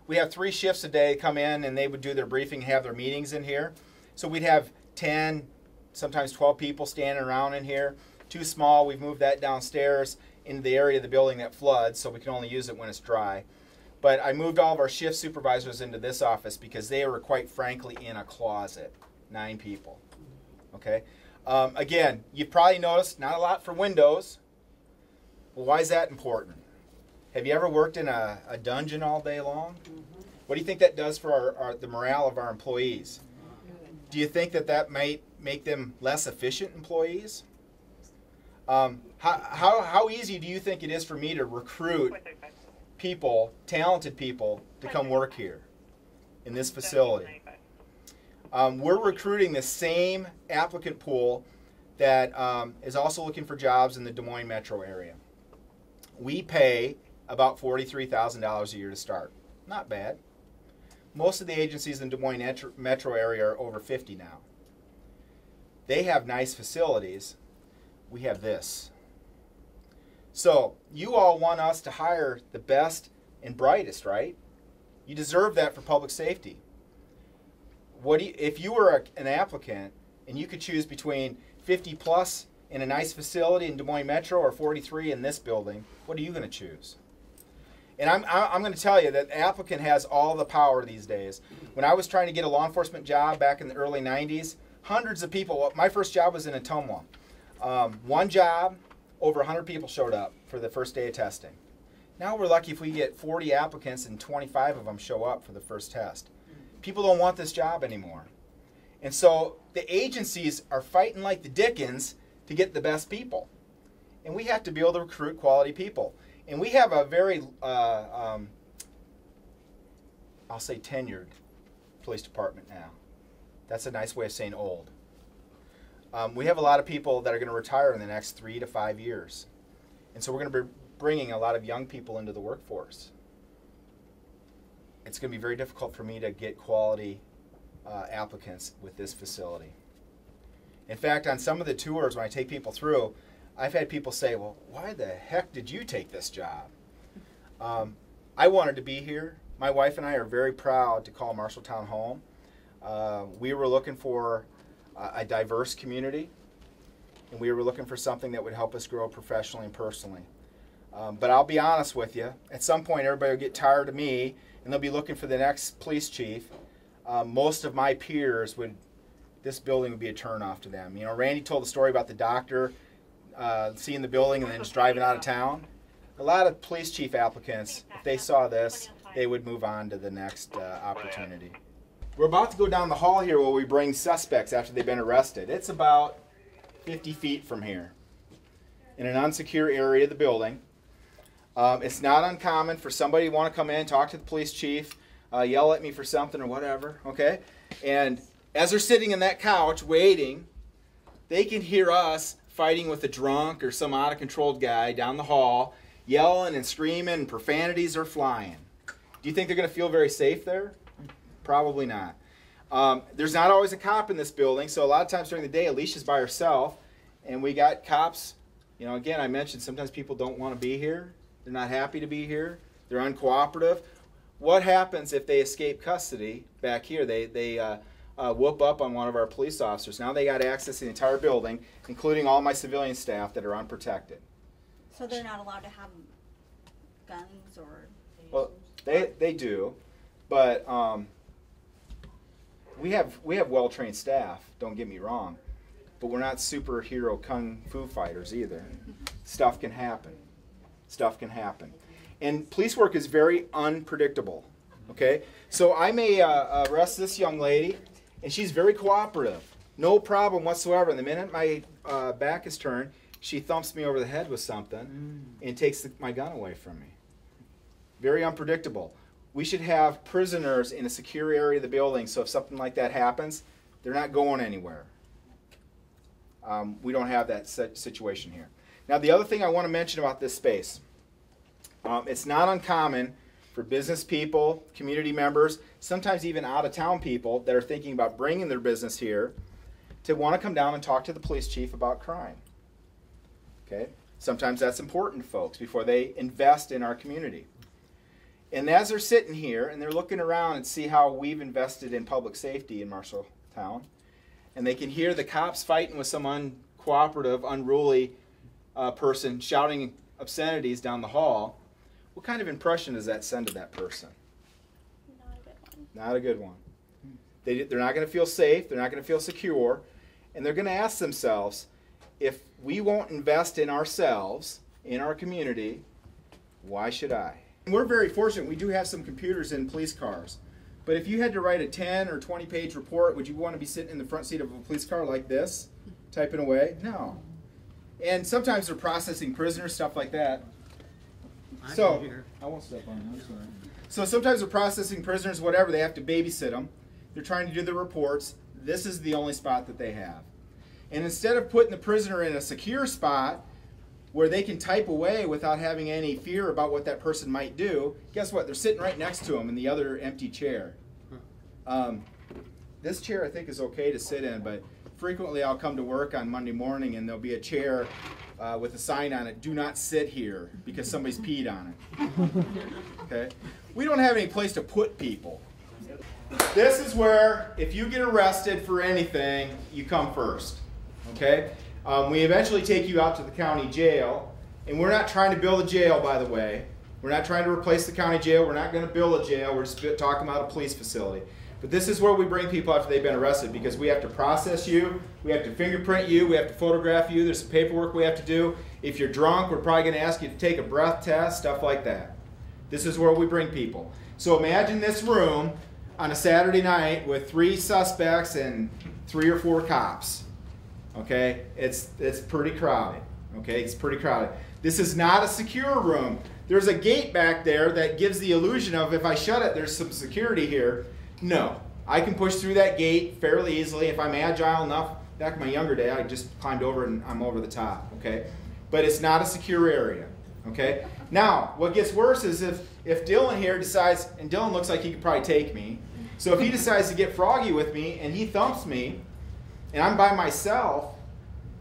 we have 3 shifts a day come in, and they would do their briefing, have their meetings in here. So we'd have 10, sometimes 12 people standing around in here. Too small, we've moved that downstairs into the area of the building that floods, so we can only use it when it's dry. But I moved all of our shift supervisors into this office because they were, quite frankly, in a closet. 9 people. Okay? Again, you've probably noticed not a lot for windows. Well, why is that important? Have you ever worked in a dungeon all day long? What do you think that does for the morale of our employees? Do you think that might make them less efficient employees? How easy do you think it is for me to recruit people, talented people, to come work here in this facility? We're recruiting the same applicant pool that is also looking for jobs in the Des Moines metro area. We pay about $43,000 a year to start. Not bad. Most of the agencies in the Des Moines metro area are over 50 now. They have nice facilities. We have this. So you all want us to hire the best and brightest, right? You deserve that for public safety. If you were an applicant and you could choose between 50 plus in a nice facility in Des Moines Metro or 43 in this building, what are you going to choose? And I'm going to tell you that the applicant has all the power these days. When I was trying to get a law enforcement job back in the early 90s, hundreds of people, my first job was in Ottumwa. One job, over 100 people showed up for the first day of testing. Now we're lucky if we get 40 applicants and 25 of them show up for the first test. People don't want this job anymore. And so the agencies are fighting like the dickens to get the best people. And we have to be able to recruit quality people. And we have a very, I'll say tenured police department now. That's a nice way of saying old. We have a lot of people that are going to retire in the next 3 to 5 years. And so we're going to be bringing a lot of young people into the workforce. It's going to be very difficult for me to get quality applicants with this facility. In fact, on some of the tours, when I take people through, I've had people say, well, why the heck did you take this job? I wanted to be here. My wife and I are very proud to call Marshalltown home. We were looking for a diverse community, and we were looking for something that would help us grow professionally and personally. But I'll be honest with you, at some point everybody will get tired of me, and they'll be looking for the next police chief. Most of my peers this building would be a turnoff to them. You know, Randy told the story about the doctor seeing the building and then just driving out of town. A lot of police chief applicants, if they saw this, they would move on to the next opportunity. We're about to go down the hall here where we bring suspects after they've been arrested. It's about 50 feet from here in an unsecure area of the building. It's not uncommon for somebody to want to come in and talk to the police chief. yell at me for something or whatever, okay? And as they're sitting in that couch waiting, they can hear us fighting with a drunk or some out-of-control guy down the hall, yelling and screaming, and profanities are flying. Do you think they're going to feel very safe there? Probably not. There's not always a cop in this building, so a lot of times during the day, Alicia's by herself, and we got cops. You know, again, I mentioned sometimes people don't want to be here. They're not happy to be here. They're uncooperative. What happens if they escape custody back here? They whoop up on one of our police officers. Now they got access to the entire building, including all my civilian staff that are unprotected. So they're not allowed to have guns or... Well, they do, but we have well-trained staff, don't get me wrong, but we're not superhero kung fu fighters either. Stuff can happen. Stuff can happen. And police work is very unpredictable, okay? So I may arrest this young lady, and she's very cooperative. No problem whatsoever. And the minute my back is turned, she thumps me over the head with something and takes my gun away from me. Very unpredictable. We should have prisoners in a secure area of the building, so if something like that happens, they're not going anywhere. We don't have that situation here. Now, the other thing I want to mention about this space, it's not uncommon for business people, community members, sometimes even out-of-town people that are thinking about bringing their business here to want to come down and talk to the police chief about crime. Okay? Sometimes that's important to folks before they invest in our community. And as they're sitting here and they're looking around and see how we've invested in public safety in Marshalltown, and they can hear the cops fighting with some uncooperative, unruly person shouting obscenities down the hall, what kind of impression does that send to that person? Not a good one. Not a good one. They're not going to feel safe, they're not going to feel secure, and they're going to ask themselves, if we won't invest in ourselves, in our community, why should I? We're very fortunate. We do have some computers in police cars. But if you had to write a 10 or 20 page report, would you want to be sitting in the front seat of a police car like this, typing away? No. And sometimes they're processing prisoners, stuff like that. I won't step on you, I'm sorry. So sometimes they're processing prisoners, whatever, they have to babysit them. They're trying to do the reports. This is the only spot that they have. And instead of putting the prisoner in a secure spot where they can type away without having any fear about what that person might do, guess what? They're sitting right next to them in the other empty chair. This chair I think is okay to sit in, but frequently I'll come to work on Monday morning and there'll be a chair with a sign on it, "Do not sit here," because somebody's peed on it. Okay? We don't have any place to put people. This is where, if you get arrested for anything, you come first. Okay? We eventually take you out to the county jail, and we're not trying to build a jail, by the way. We're not trying to replace the county jail. We're not going to build a jail. We're just talking about a police facility. But this is where we bring people after they've been arrested, because we have to process you, we have to fingerprint you, we have to photograph you, there's some paperwork we have to do. If you're drunk, we're probably going to ask you to take a breath test, stuff like that. This is where we bring people. So imagine this room on a Saturday night with 3 suspects and 3 or 4 cops. Okay, it's pretty crowded. Okay, it's pretty crowded. This is not a secure room. There's a gate back there that gives the illusion of, if I shut it, there's some security here. No, I can push through that gate fairly easily. If I'm agile enough, back in my younger day, I just climbed over and I'm over the top. Okay, but it's not a secure area. Okay. Now, what gets worse is if Dylan here decides, and Dylan looks like he could probably take me. So if he decides to get froggy with me and he thumps me, and I'm by myself,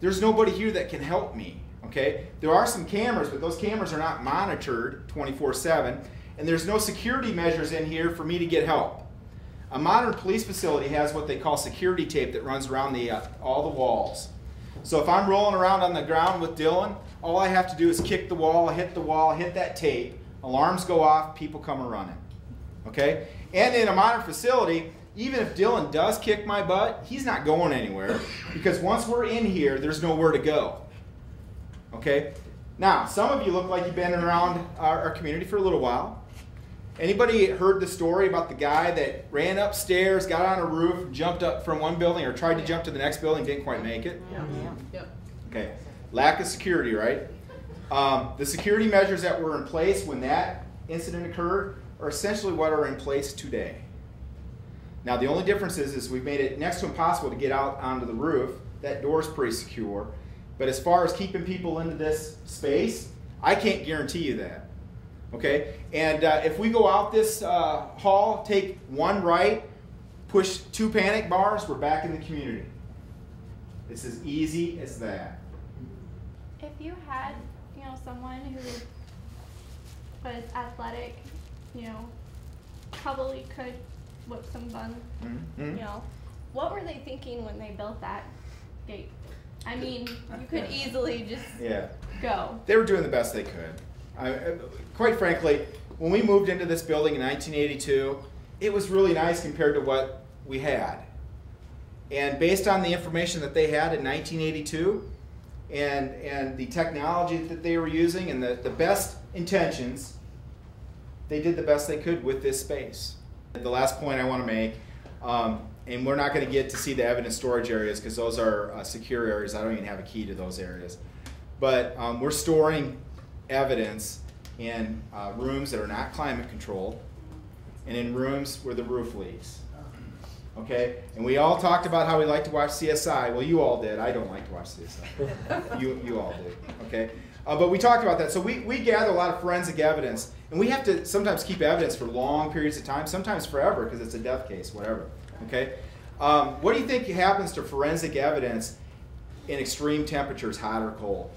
there's nobody here that can help me, okay? There are some cameras, but those cameras are not monitored 24/7, and there's no security measures in here for me to get help. A modern police facility has what they call security tape that runs around all the walls. So if I'm rolling around on the ground with Dylan, all I have to do is kick the wall, hit that tape, alarms go off, people come running, okay? And in a modern facility, even if Dylan does kick my butt, he's not going anywhere, because once we're in here, there's nowhere to go. Okay? Now, some of you look like you've been around our community for a little while. Anybody heard the story about the guy that ran upstairs, got on a roof, jumped up from one building, or tried to jump to the next building, didn't quite make it? Yep. Okay. Lack of security, right? The security measures that were in place when that incident occurred are essentially what are in place today. Now the only difference is we've made it next to impossible to get out onto the roof. That door's pretty secure. But as far as keeping people into this space, I can't guarantee you that. Okay? And if we go out this hall, take one right, push 2 panic bars, we're back in the community. It's as easy as that. If you had, someone who was athletic, probably could whip some buns, what were they thinking when they built that gate? I mean, you could easily just go. They were doing the best they could. Quite frankly, when we moved into this building in 1982, it was really nice compared to what we had. And based on the information that they had in 1982 and the technology that they were using and the best intentions, they did the best they could with this space. The last point I want to make, and we're not going to get to see the evidence storage areas because those are secure areas. I don't even have a key to those areas. But we're storing evidence in rooms that are not climate controlled and in rooms where the roof leaks. Okay? And we all talked about how we like to watch CSI. Well, you all did. I don't like to watch CSI. you all did. Okay? But we talked about that. So we gather a lot of forensic evidence. And we have to sometimes keep evidence for long periods of time, sometimes forever because it's a death case, whatever. Okay? What do you think happens to forensic evidence in extreme temperatures, hot or cold?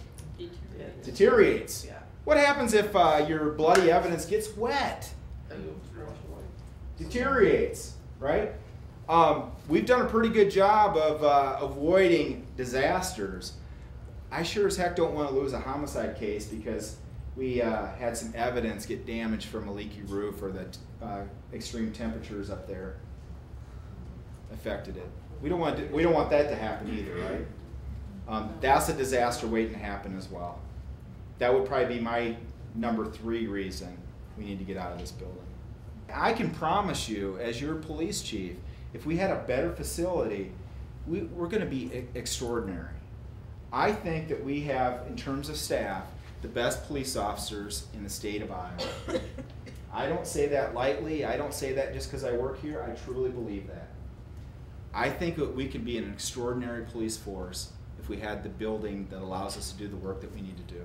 Deteriorates. What happens if your bloody evidence gets wet? Deteriorates, right? We've done a pretty good job of avoiding disasters. I sure as heck don't want to lose a homicide case because we had some evidence get damaged from a leaky roof or the extreme temperatures up there affected it. We don't want that to happen either, right? That's a disaster waiting to happen as well. That would probably be my number 3 reason we need to get out of this building. I can promise you, as your police chief, if we had a better facility, we're going to be extraordinary. I think that we have, in terms of staff, the best police officers in the state of Iowa. I don't say that lightly. I don't say that just because I work here. I truly believe that. I think that we could be an extraordinary police force if we had the building that allows us to do the work that we need to do.